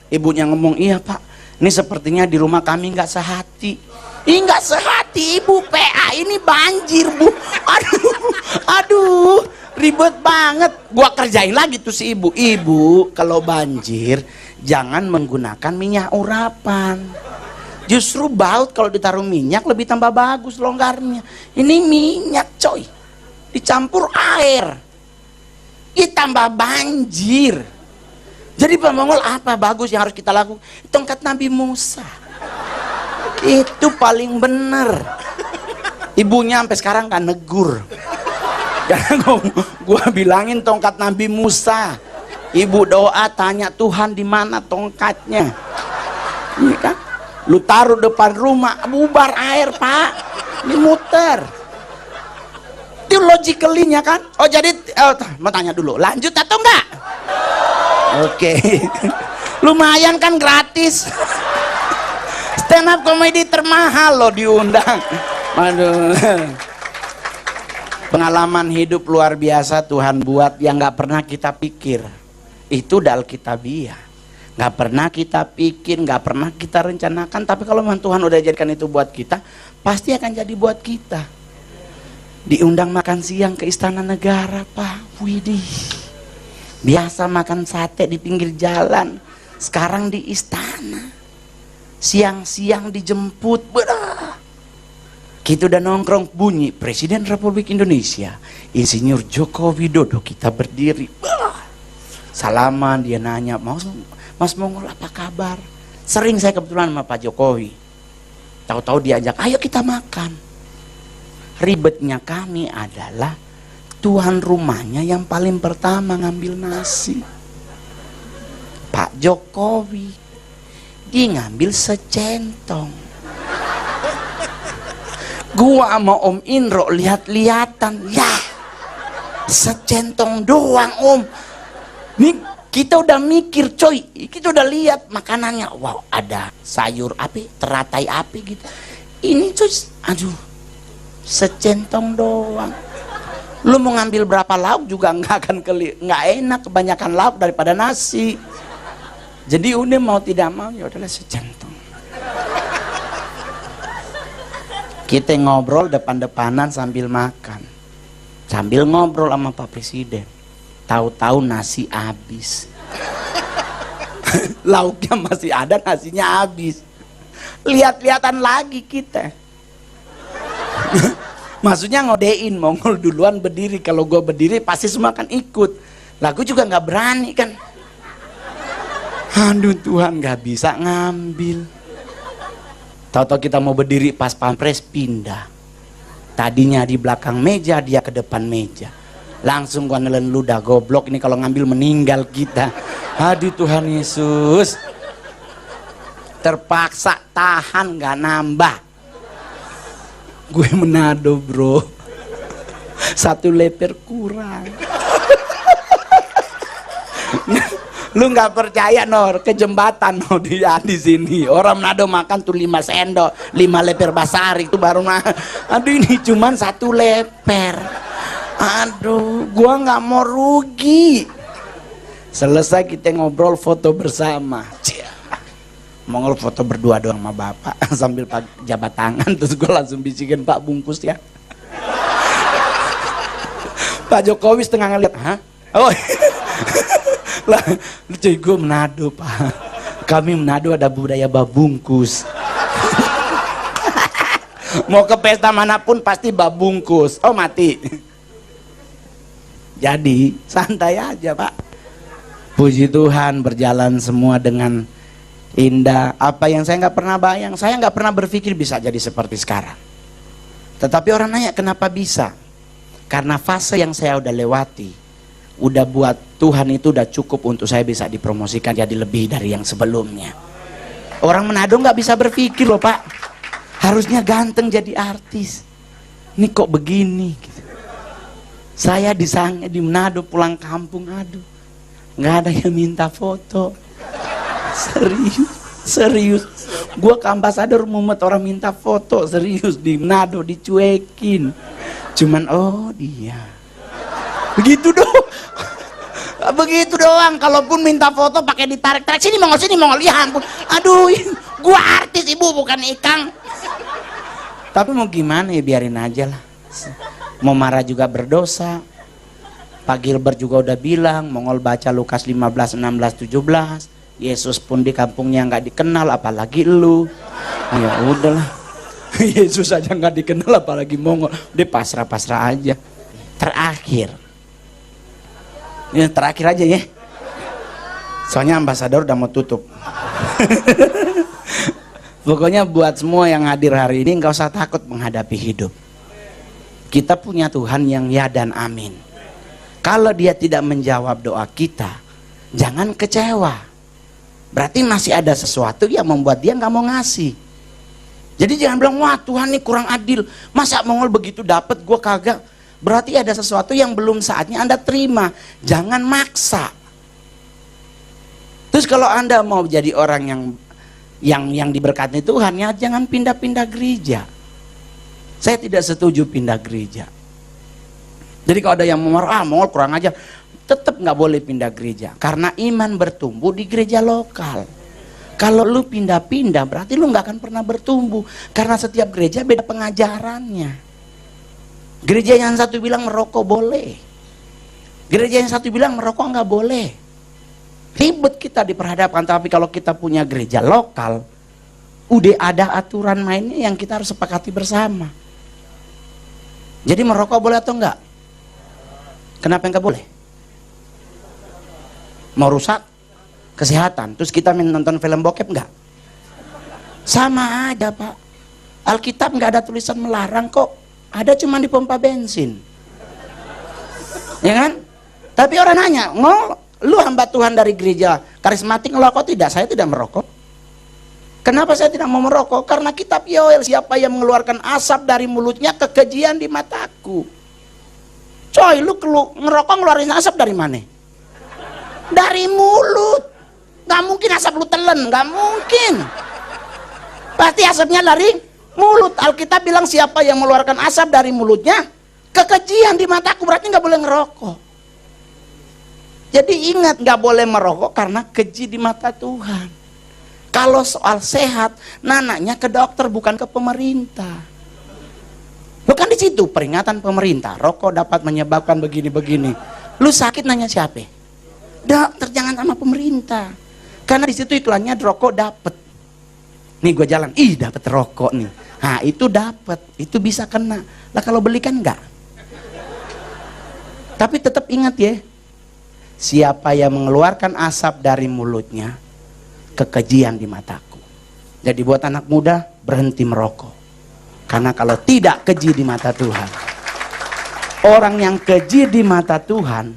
Ibunya ngomong, iya Pak, ini sepertinya di rumah kami nggak sehati. Ih nggak sehati Ibu, PA ini banjir Bu. Aduh, ribet banget. Gua kerjain lagi tuh si ibu. Ibu kalau banjir jangan menggunakan minyak urapan. Justru baut kalau ditaruh minyak lebih tambah bagus longgarnya. Ini minyak coy, dicampur air, tambah banjir. Jadi Pak Mongol apa bagus yang harus kita lakukan? Tongkat Nabi Musa. Itu paling bener. Ibunya sampai sekarang kan negur. Karena gua bilangin tongkat Nabi Musa. Ibu doa tanya Tuhan di mana tongkatnya. Ini kan? Lu taruh depan rumah, bubar air Pak. Ini muter. Itu logically-nya kan? Oh jadi, mau tanya dulu, lanjut atau enggak? Oke. Lumayan kan gratis. Stand up comedy termahal loh diundang. Aduh. Pengalaman hidup luar biasa Tuhan buat yang nggak pernah kita pikir. Itu udah Alkitabiah. Nggak pernah kita pikir, nggak pernah kita rencanakan. Tapi kalau memang Tuhan udah jadikan itu buat kita, pasti akan jadi buat kita. Diundang makan siang ke Istana Negara Pak. Widih. Biasa makan sate di pinggir jalan. Sekarang di istana. Siang-siang dijemput. Bedah. Kita udah nongkrong bunyi Presiden Republik Indonesia Insinyur Joko Widodo, kita berdiri. Salaman, dia nanya, Mas Mongol apa kabar? Sering saya kebetulan sama Pak Jokowi. Tahu-tahu diajak, ayo kita makan. Ribetnya kami adalah tuan rumahnya yang paling pertama ngambil nasi. Pak Jokowi, dia ngambil secentong. Gua sama Om Indro lihat-lihatan, ya secentong doang Om. Nih kita udah mikir coy, kita udah lihat makanannya, wow ada sayur api, teratai api gitu. Ini coy, aduh, secentong doang. Lu mau ngambil berapa lauk juga nggak akan nggak enak, kebanyakan lauk daripada nasi. Jadi udah mau tidak mau ya udahlah secentong. Kita ngobrol depan-depanan sambil makan, sambil ngobrol sama Pak Presiden. Tahu-tahu nasi habis. Lauknya masih ada, nasinya habis. Lihat-lihatan lagi kita. Maksudnya ngodein, Mongol duluan berdiri. Kalau gue berdiri pasti semua akan ikut. Lah gue juga nggak berani kan. Aduh Tuhan, nggak bisa ngambil. Tahu-tahu kita mau berdiri, pas pampres pindah. Tadinya di belakang meja, dia ke depan meja. Langsung gua nelen ludah, goblok ini kalau ngambil meninggal kita. Aduh Tuhan Yesus. Terpaksa tahan, nggak nambah. Gue Manado bro. 1 leper kurang. Lu nggak percaya Nor, ke jembatan Nor di sini orang Manado makan tuh 5 sendok, 5 leper basari itu baru aduh ini cuman 1 leper. Aduh, gua nggak mau rugi. Selesai kita ngobrol, foto bersama. Mongol foto berdua doang sama bapak sambil jabat tangan, terus gua langsung bisikin, Pak bungkus ya. Pak Jokowi setengah ngeliat, hah? Oh. Lah, cuy gue Manado Pak. Kami Manado ada budaya babungkus. Mau ke pesta manapun pasti babungkus. Oh mati. Jadi santai aja Pak. Puji Tuhan berjalan semua dengan indah. Apa yang saya nggak pernah bayang, saya nggak pernah berpikir bisa jadi seperti sekarang. Tetapi orang nanya kenapa bisa? Karena fase yang saya udah lewati, udah buat Tuhan itu udah cukup untuk saya bisa dipromosikan jadi lebih dari yang sebelumnya. Orang Manado nggak bisa berpikir loh Pak, harusnya ganteng jadi artis, ini kok begini gitu. Saya disangka di Manado pulang kampung, aduh nggak ada yang minta foto. Serius gua ke ambasador mumet orang minta foto, serius di Manado dicuekin. Cuman oh dia begitu doang. Begitu doang, kalaupun minta foto pakai ditarik-tarik, sini Mongol, ya ampun. Aduh, gua artis ibu bukan ikang. Tapi mau gimana ya, biarin aja lah. Mau marah juga berdosa. Pak Gilbert juga udah bilang, Mongol baca Lukas 15, 16, 17. Yesus pun di kampungnya nggak dikenal, apalagi lu. Ya udahlah. Yesus aja nggak dikenal, apalagi Mongol. Dia pasrah-pasrah aja. Terakhir aja ya. Soalnya ambasador udah mau tutup. Pokoknya buat semua yang hadir hari ini nggak usah takut menghadapi hidup. Kita punya Tuhan yang ya dan amin. Kalau dia tidak menjawab doa kita, jangan kecewa. Berarti masih ada sesuatu yang membuat dia nggak mau ngasih. Jadi jangan bilang, wah Tuhan ini kurang adil. Masa Mongol begitu dapat, gue kagak. Berarti ada sesuatu yang belum saatnya Anda terima. Jangan maksa. Terus kalau Anda mau jadi orang yang diberkati Tuhan, ya jangan pindah-pindah gereja. Saya tidak setuju pindah gereja. Jadi kalau ada yang marah, Mongol kurang aja, tetap nggak boleh pindah gereja. Karena iman bertumbuh di gereja lokal. Kalau lu pindah-pindah, berarti lu nggak akan pernah bertumbuh. Karena setiap gereja beda pengajarannya. Gereja yang satu bilang merokok boleh, gereja yang satu bilang merokok nggak boleh. Ribet kita diperhadapkan. Tapi kalau kita punya gereja lokal, udah ada aturan mainnya yang kita harus sepakati bersama. Jadi merokok boleh atau enggak? Kenapa enggak boleh? Mau rusak kesehatan. Terus kita nonton film bokep enggak? Sama aja Pak. Alkitab nggak ada tulisan melarang kok. Ada cuma di pompa bensin, ya kan? Tapi orang nanya, lu hamba Tuhan dari gereja karismatik ngerokok tidak? Saya tidak merokok. Kenapa saya tidak mau merokok? Karena kitab Yoel, siapa yang mengeluarkan asap dari mulutnya, kekejian di mataku. Coy, lu ngerokok ngeluarin asap dari mana? Dari mulut. Gak mungkin asap lu telen, gak mungkin. Pasti asapnya dari mulut. Alkitab bilang siapa yang mengeluarkan asap dari mulutnya, kekejian di mataku, berarti nggak boleh ngerokok. Jadi ingat, nggak boleh merokok karena keji di mata Tuhan. Kalau soal sehat, nananya ke dokter bukan ke pemerintah. Bukan di situ peringatan pemerintah, rokok dapat menyebabkan begini-begini. Lu sakit nanya siapa? Dokter, jangan sama pemerintah. Karena di situ iklannya rokok dapat. Nih gue jalan, ih dapat rokok nih. Nah itu dapat, itu bisa kena. Lah kalau beli kan enggak. Tapi tetap ingat ya, siapa yang mengeluarkan asap dari mulutnya, kekejian di mataku. Jadi buat anak muda, berhenti merokok. Karena kalau tidak keji di mata Tuhan, orang yang keji di mata Tuhan,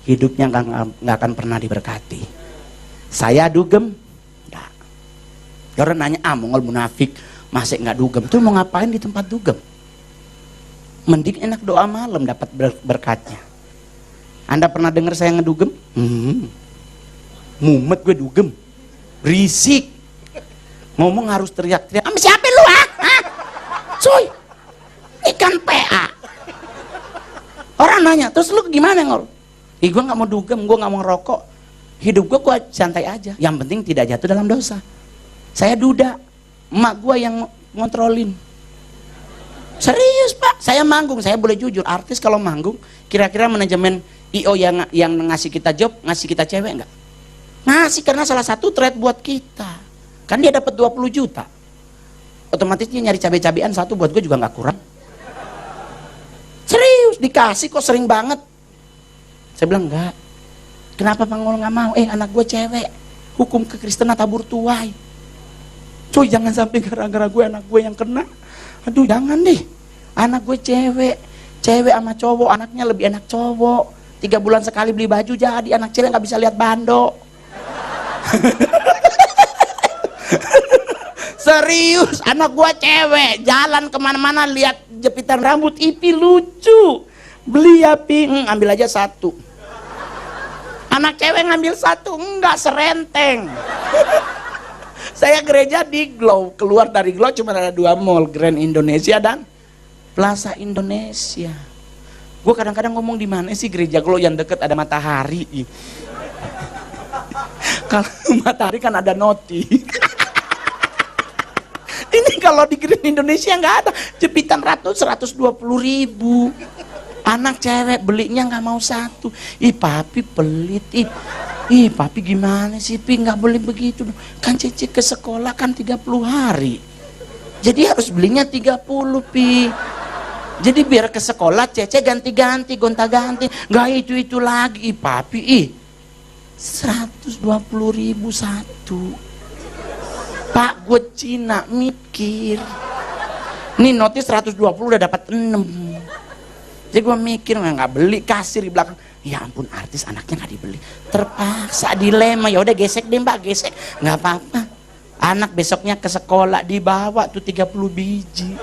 hidupnya nggak akan pernah diberkati. Saya dugem, enggak. Orang nanya, mongol munafik, masih nggak dugem. Tuh mau ngapain di tempat dugem? Mending enak doa malam dapat berkatnya. Anda pernah dengar saya ngedugem? Mumet gue dugem, berisik, ngomong harus teriak-teriak. Sama siapa lu Cuy, ikan PA. Orang nanya, terus lu gimana ngol? Gue nggak mau dugem, gue nggak mau ngerokok. Hidup gue santai aja. Yang penting tidak jatuh dalam dosa. Saya duda, emak gue yang ngontrolin. Serius pak, saya manggung, saya boleh jujur. Artis kalau manggung, kira-kira manajemen IO yang ngasih kita job, ngasih kita cewek nggak? Ngasih, karena salah satu trade buat kita. Kan dia dapat 20 juta. Otomatis dia nyari cabai-cabean satu, buat gue juga nggak kurang. Serius, dikasih kok sering banget. Saya bilang enggak. Kenapa Bang Ngol nggak mau? Anak gue cewek, hukum kekristenan tabur tuai. Cuy, jangan sampai gara-gara gue anak gue yang kena. Aduh jangan deh, anak gue cewek sama cowok, anaknya lebih enak cowok. 3 bulan sekali beli baju jadi, anak cewek nggak bisa lihat bando. Serius, anak gue cewek, jalan kemana-mana lihat jepitan rambut Ipi lucu. Beli ya Pi, ambil aja 1. Anak cewek ngambil 1, enggak, serenteng. Saya gereja di Glow, keluar dari Glow cuma ada 2 mall, Grand Indonesia dan Plaza Indonesia. Gue kadang-kadang ngomong, di mana sih gereja Glow yang deket ada matahari? Kalau matahari kan ada noti. Ini kalau di Grand Indonesia nggak ada, jepitan 120 ribu. Anak cewek belinya nggak mau 1. Ih papi pelit, ih papi gimana sih Pi, nggak boleh begitu. Kan Cece ke sekolah kan 30 hari. Jadi harus belinya 30 Pi. Jadi biar ke sekolah Cece ganti-ganti, gonta-ganti. Nggak itu lagi. Ih papi, 120 ribu 1. Pak gue Cina mikir. Nih notis 120 udah dapat 6. Jadi gue mikir, nggak beli, kasir di belakang. Ya ampun, artis anaknya nggak dibeli. Terpaksa dilema, ya udah gesek deh mbak, gesek. Nggak apa-apa. Anak besoknya ke sekolah dibawa tuh 30 biji.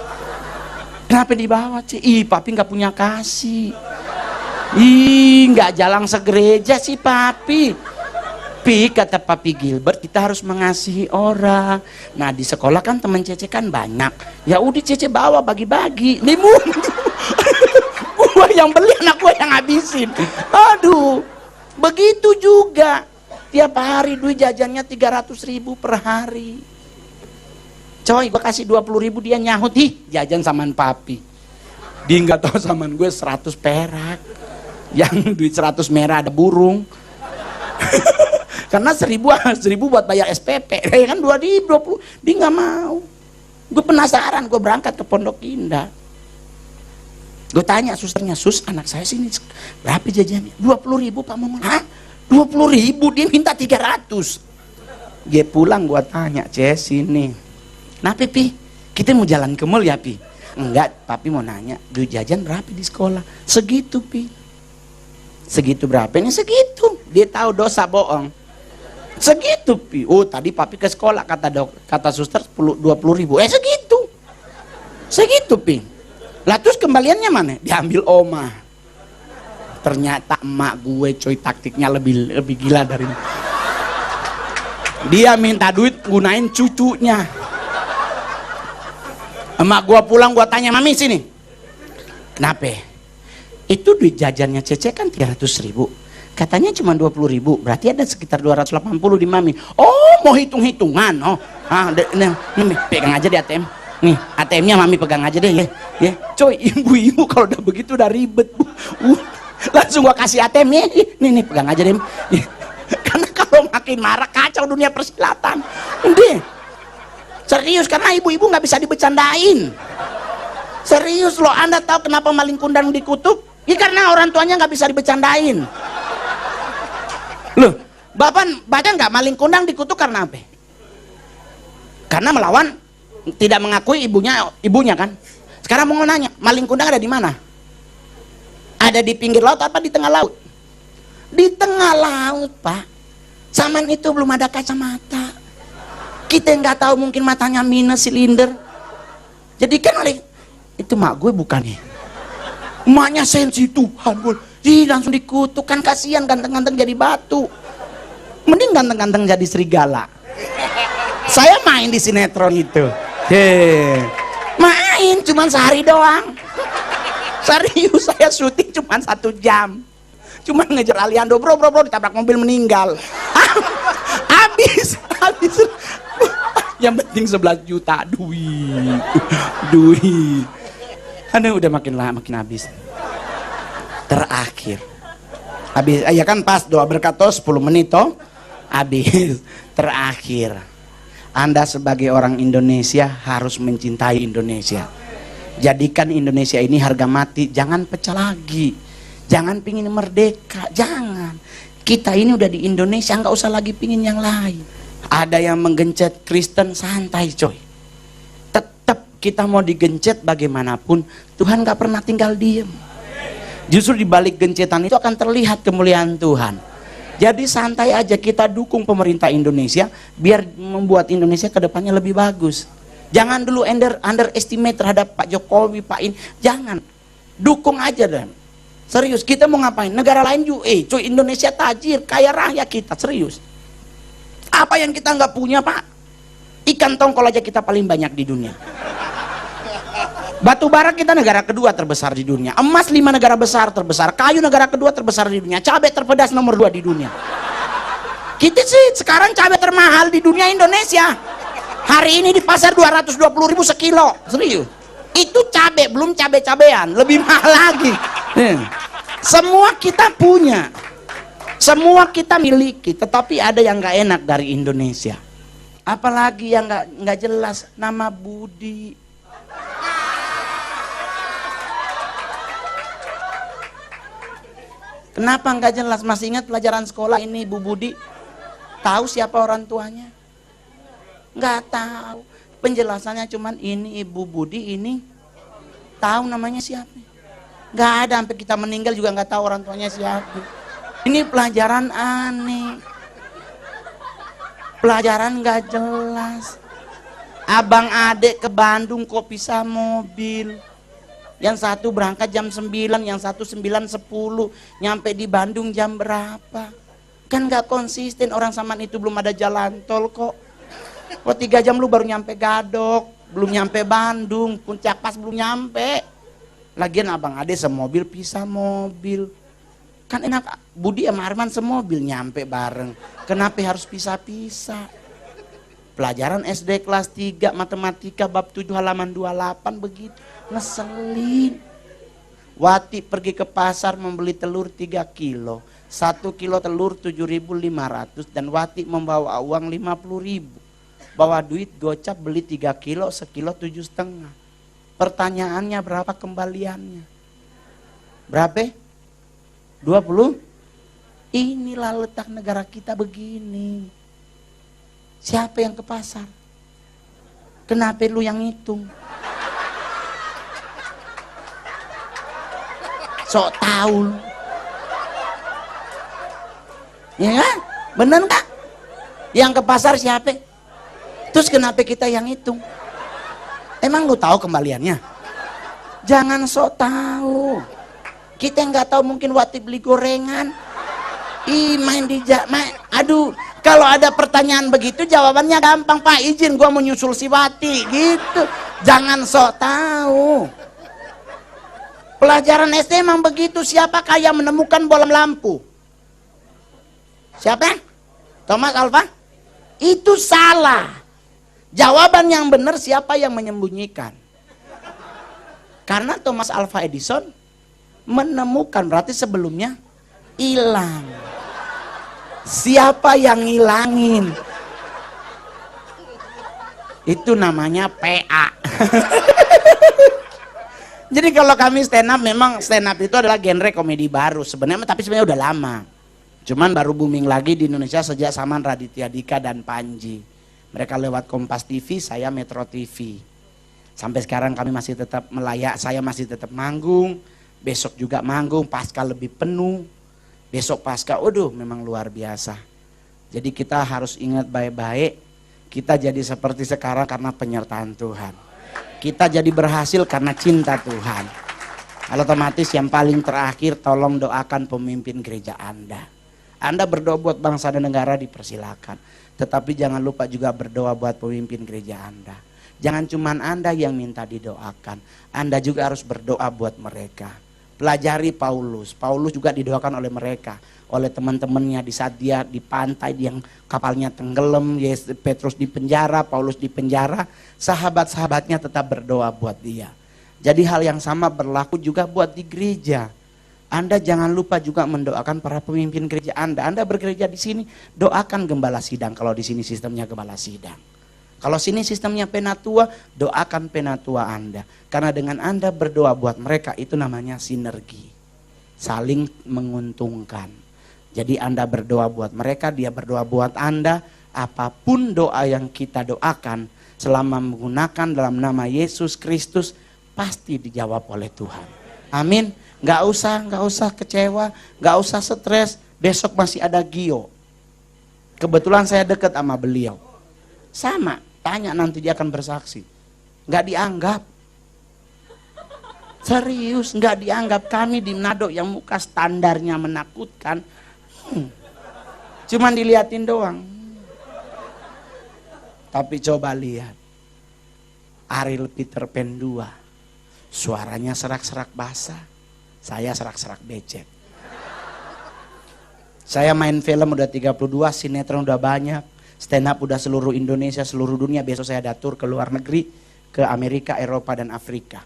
Kenapa dibawa sih? Ih papi nggak punya kasih. Ih nggak jalan segereja sih papi. Pi, kata Papi Gilbert, kita harus mengasihi orang. Nah di sekolah kan teman Cece kan banyak. Ya udah Cece bawa bagi-bagi. Nih gua yang beli, anak gua yang habisin. Aduh, begitu juga. Tiap hari duit jajannya 300 ribu per hari. Coy, gua kasih 20 ribu, dia nyahut, jajan saman papi. Dia nggak tahu saman gue 100 perak. Yang duit 100 merah ada burung. Karena 1000 buat bayar SPP, kan 2020, dia nggak mau. Gue penasaran, gue berangkat ke Pondok Indah. Gue tanya susternya, sus anak saya sini berapa jajannya? 20 ribu Pak Momon. Hah? 20 ribu, dia minta 300. Dia pulang, gue tanya, Ces sini. Nah Pi, kita mau jalan ke mall ya Pi? Enggak, Papi mau nanya, duit jajan berapa di sekolah? Segitu Pi. Segitu berapa? Ini segitu. Dia tahu dosa bohong. Segitu Pi. Oh tadi Papi ke sekolah, kata suster 20 ribu. Segitu Pi. Lah terus kembaliannya mana? Diambil oma. Ternyata emak gue coy taktiknya lebih gila dari dia. Minta duit gunain cucunya. Emak gue pulang, gue tanya, Mami sini, kenapa? Itu duit jajannya Cece kan 300 ribu. Katanya cuma 20.000, berarti ada sekitar 280 di Mami. Oh, mau hitung-hitungan. Oh, nih, pegang aja di ATM. Nih, ATM-nya Mami pegang aja deh ya. Ya, coy, ibu-ibu kalau udah begitu udah ribet. Langsung gua kasih ATM-nya. Nih, pegang aja deh. Karena kalau makin marah kacau dunia persilatan. Udah. Serius, karena ibu-ibu nggak bisa dibecandain. Serius loh, Anda tahu kenapa maling kundang dikutuk? Ya karena orang tuanya nggak bisa dibecandain. Loh, Bapak baca nggak maling kundang dikutuk karena apa? Karena melawan, tidak mengakui ibunya kan. Sekarang mau nanya, maling kundang ada di mana? Ada di pinggir laut apa di tengah laut? Di tengah laut, Pak. Zaman itu belum ada kacamata. Kita nggak tahu, mungkin matanya minus silinder. Jadi kan itu mak gue bukan nih. Emaknya sensi Tuhan gue. Langsung dikutuk, kan kasihan ganteng-ganteng jadi batu. Mending ganteng-ganteng jadi serigala. Saya main di sinetron itu. Main cuman sehari doang. Serius, saya syuting cuman 1 jam. Cuman ngejar Aliando, bro ditabrak mobil meninggal. Habis. Yang penting 11 juta duit. Aduh, udah makin habis. Terakhir habis, ya kan pas doa berkat 10 menit toh habis. Terakhir, Anda sebagai orang Indonesia harus mencintai Indonesia. Jadikan Indonesia ini harga mati, jangan pecah lagi, jangan pingin merdeka, jangan. Kita ini udah di Indonesia, nggak usah lagi pingin yang lain. Ada yang menggencet Kristen, santai coy. Tetap kita mau digencet bagaimanapun, Tuhan nggak pernah tinggal diem. Justru di balik gencetan itu akan terlihat kemuliaan Tuhan. Jadi santai aja, kita dukung pemerintah Indonesia biar membuat Indonesia ke depannya lebih bagus. Jangan dulu underestimate terhadap Pak Jokowi, Pak In. Jangan. Dukung aja dan. Serius, kita mau ngapain? Negara lain juga, cuy, Indonesia tajir, kaya raya kita, serius. Apa yang kita nggak punya, Pak? Ikan tongkol aja kita paling banyak di dunia. Batu bara kita negara kedua terbesar di dunia. Emas 5 negara besar terbesar. Kayu negara kedua terbesar di dunia. Cabai terpedas nomor 2 di dunia. Kita sih sekarang cabai termahal di dunia Indonesia. Hari ini di pasar 220.000 sekilo. Serius. Itu cabai, belum cabai-cabean. Lebih mahal lagi. Semua kita punya. Semua kita miliki. Tetapi ada yang gak enak dari Indonesia. Apalagi yang nggak jelas. Nama Budi. Kenapa nggak jelas? Masih ingat pelajaran sekolah ini Bu Budi? Tahu siapa orang tuanya? Nggak tahu. Penjelasannya cuman ini Ibu Budi ini. Tahu namanya siapa? Nggak ada, sampai kita meninggal juga nggak tahu orang tuanya siapa. Ini pelajaran aneh. Pelajaran nggak jelas. Abang adek ke Bandung kok pisah mobil. Yang satu berangkat jam 9, yang satu 9.10, nyampe di Bandung jam berapa? Kan gak konsisten, orang Saman itu belum ada jalan tol kok. Kok 3 jam lu baru nyampe Gadok, belum nyampe Bandung, Puncak Pas belum nyampe. Lagian abang ade semobil pisah mobil. Kan enak, Budi sama Arman semobil nyampe bareng. Kenapa harus pisah-pisah? Pelajaran SD kelas 3 matematika bab 7 halaman 28 begitu. Ngeselin. Wati pergi ke pasar membeli telur 3 kilo. 1 kilo telur 7.500 dan Wati membawa uang 50.000. Bawa duit gocap beli 3 kilo, sekilo 7,5. Pertanyaannya berapa kembaliannya? Berapa? 20? Inilah letak negara kita begini. Siapa yang ke pasar? Kenapa lu yang ngitung? Sok tahu. Ya kan? Bener nggak? Yang ke pasar siapa? Terus kenapa kita yang hitung? Emang lu tahu kembaliannya? Jangan sok tahu. Kita nggak tahu, mungkin Wati beli gorengan. Aduh, kalau ada pertanyaan begitu jawabannya gampang, Pak izin gua mau nyusul si Wati gitu. Jangan sok tahu. Pelajaran SD emang begitu, siapakah yang menemukan bola lampu? Siapa? Thomas Alva? Itu salah. Jawaban yang benar, siapa yang menyembunyikan? Karena Thomas Alva Edison menemukan, berarti sebelumnya hilang. Siapa yang ngilangin? Itu namanya PA. Jadi kalau kami stand up, memang stand up itu adalah genre komedi baru sebenarnya, tapi sebenarnya udah lama. Cuman baru booming lagi di Indonesia sejak zaman Raditya Dika dan Panji. Mereka lewat Kompas TV, saya Metro TV. Sampai sekarang kami masih tetap melayak, saya masih tetap manggung. Besok juga manggung, pasca lebih penuh. Besok pasca, waduh memang luar biasa. Jadi kita harus ingat baik-baik, kita jadi seperti sekarang karena penyertaan Tuhan. Kita jadi berhasil karena cinta Tuhan. Kalau otomatis yang paling terakhir, tolong doakan pemimpin gereja Anda. Anda berdoa buat bangsa dan negara dipersilakan. Tetapi jangan lupa juga berdoa buat pemimpin gereja Anda. Jangan cuman Anda yang minta didoakan. Anda juga harus berdoa buat mereka. Pelajari Paulus. Paulus juga didoakan oleh mereka. Oleh teman-temannya di saat dia di pantai, yang kapalnya tenggelam, Petrus di penjara, Paulus di penjara. Sahabat-sahabatnya tetap berdoa buat dia. Jadi hal yang sama berlaku juga buat di gereja. Anda jangan lupa juga mendoakan para pemimpin gereja Anda. Anda bergereja di sini, doakan gembala sidang. Kalau di sini sistemnya gembala sidang. Kalau sini sistemnya penatua, doakan penatua Anda. Karena dengan Anda berdoa buat mereka, itu namanya sinergi. Saling menguntungkan. Jadi Anda berdoa buat mereka, dia berdoa buat Anda. Apapun doa yang kita doakan, selama menggunakan dalam nama Yesus Kristus, pasti dijawab oleh Tuhan. Amin. Gak usah kecewa, gak usah stres. Besok masih ada Gio. Kebetulan saya dekat sama beliau. Sama, tanya nanti dia akan bersaksi. Gak dianggap. Serius, gak dianggap. Kami di Manado yang muka standarnya menakutkan, cuman diliatin doang. Tapi coba lihat Ariel Peter Pan 2, suaranya serak-serak basah. Saya serak-serak becek. Saya main film udah 32, sinetron udah banyak, stand up udah seluruh Indonesia, seluruh dunia. Besok saya ada tur ke luar negeri, ke Amerika, Eropa, dan Afrika.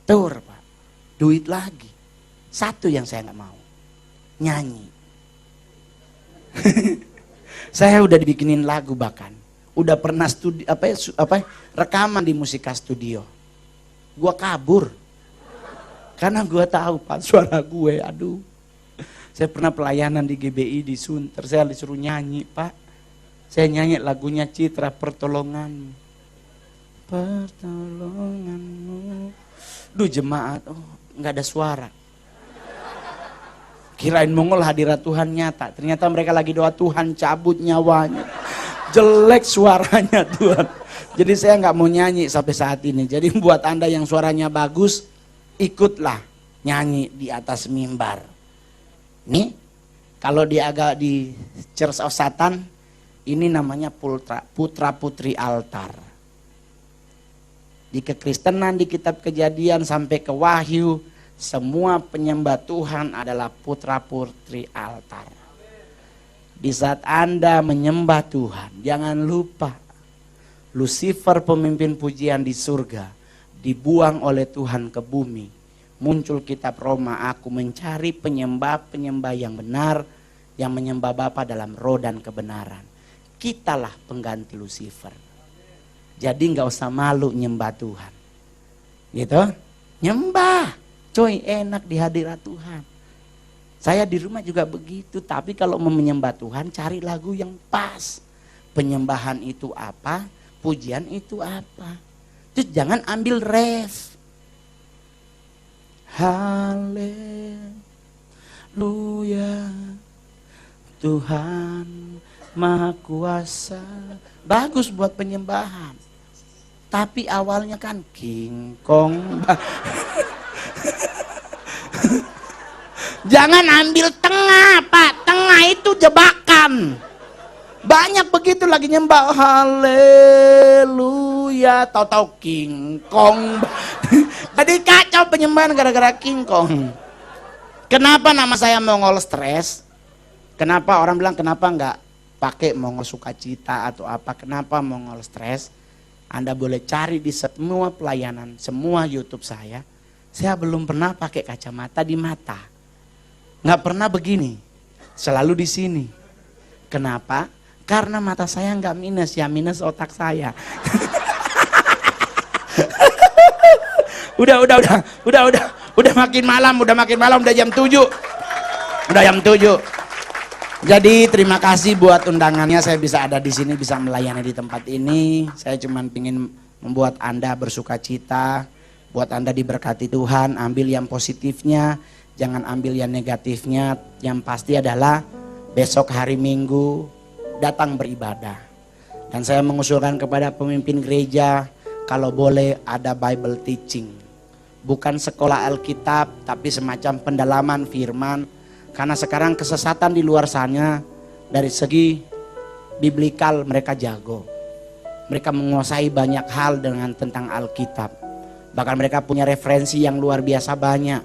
Tur, Pak. Duit lagi. Satu yang saya nggak mau, nyanyi. Saya udah dibikinin lagu, bahkan udah pernah studi rekaman di Musika Studio. Gua kabur. Karena gue tahu Pak, suara gue, aduh. Saya pernah pelayanan di GBI di Sunter, saya disuruh nyanyi Pak. Saya nyanyi lagunya Citra, Pertolonganmu. Pertolonganmu. Duh jemaat, nggak ada suara. Kirain Mongol hadirat Tuhan nyata. Ternyata mereka lagi doa, Tuhan cabut nyawanya. Jelek suaranya Tuhan. Jadi saya nggak mau nyanyi sampai saat ini. Jadi buat Anda yang suaranya bagus, ikutlah nyanyi di atas mimbar. Nih, kalau di Church of Satan, ini namanya putra putri altar. Di kekristenan, di kitab Kejadian sampai ke Wahyu, semua penyembah Tuhan adalah putra putri altar. Di saat Anda menyembah Tuhan, jangan lupa Lucifer, pemimpin pujian di surga, dibuang oleh Tuhan ke bumi. Muncul kitab Roma, aku mencari penyembah-penyembah yang benar, yang menyembah Bapa dalam roh dan kebenaran. Kitalah pengganti Lucifer. Jadi nggak usah malu nyembah Tuhan. Gitu? Nyembah. Coy, enak di hadirat Tuhan. Saya di rumah juga begitu, tapi kalau mau menyembah Tuhan, cari lagu yang pas. Penyembahan itu apa? Pujian itu apa? Terus jangan ambil ref. Haleluya, Tuhan Maha Kuasa. Bagus buat penyembahan. Tapi awalnya kan King Kong. Jangan ambil tengah, Pak. Tengah itu jebakan. Banyak begitu lagi nyembah haleluya, tahu-tahu King Kong. Jadi kacau penyembahan gara-gara King Kong. Kenapa nama saya Mongol stres? Kenapa orang bilang kenapa nggak pakai mongol sukacita atau apa? Kenapa mongol stres? Anda boleh cari di semua pelayanan, semua YouTube saya. Saya belum pernah pakai kacamata di mata. Nggak pernah begini. Selalu di sini. Kenapa? Karena mata saya nggak minus, ya minus otak saya. Udah makin malam, udah jam 7. Udah jam 7. Jadi terima kasih buat undangannya, saya bisa ada di sini, bisa melayani di tempat ini. Saya cuma ingin membuat Anda bersuka cita, buat Anda diberkati Tuhan. Ambil yang positifnya, jangan ambil yang negatifnya. Yang pasti adalah besok hari Minggu datang beribadah. Dan saya mengusulkan kepada pemimpin gereja, kalau boleh ada Bible teaching. Bukan sekolah Alkitab, tapi semacam pendalaman firman. Karena sekarang kesesatan di luar sana dari segi biblikal mereka jago. Mereka menguasai banyak hal dengan tentang Alkitab. Bahkan mereka punya referensi yang luar biasa banyak.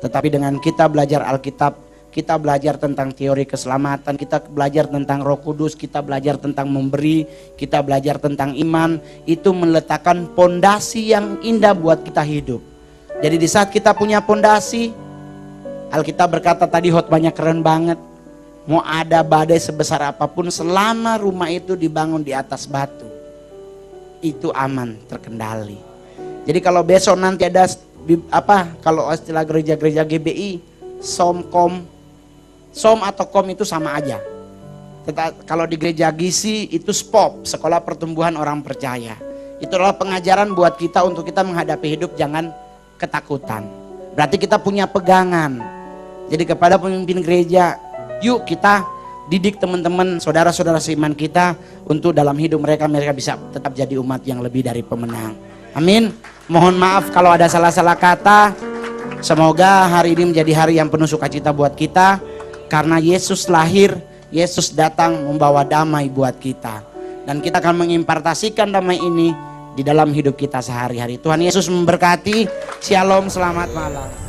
Tetapi dengan kita belajar Alkitab, kita belajar tentang teori keselamatan, kita belajar tentang Roh Kudus, kita belajar tentang memberi, kita belajar tentang iman. Itu meletakkan pondasi yang indah buat kita hidup. Jadi di saat kita punya pondasi, Alkitab berkata tadi khotbahnya keren banget. Mau ada badai sebesar apapun, selama rumah itu dibangun di atas batu, itu aman, terkendali. Jadi kalau besok nanti ada kalau istilah gereja-gereja GBI, som atau kom itu sama aja. Kalau di gereja GISI itu SPOP, Sekolah Pertumbuhan Orang Percaya. Itu adalah pengajaran buat kita untuk kita menghadapi hidup jangan ketakutan. Berarti kita punya pegangan. Jadi kepada pemimpin gereja, yuk kita didik teman-teman, saudara-saudara seiman kita untuk dalam hidup mereka bisa tetap jadi umat yang lebih dari pemenang. Amin. Mohon maaf kalau ada salah-salah kata. Semoga hari ini menjadi hari yang penuh sukacita buat kita. Karena Yesus lahir, Yesus datang membawa damai buat kita. Dan kita akan mengimpartasikan damai ini di dalam hidup kita sehari-hari. Tuhan Yesus memberkati. Shalom, selamat malam.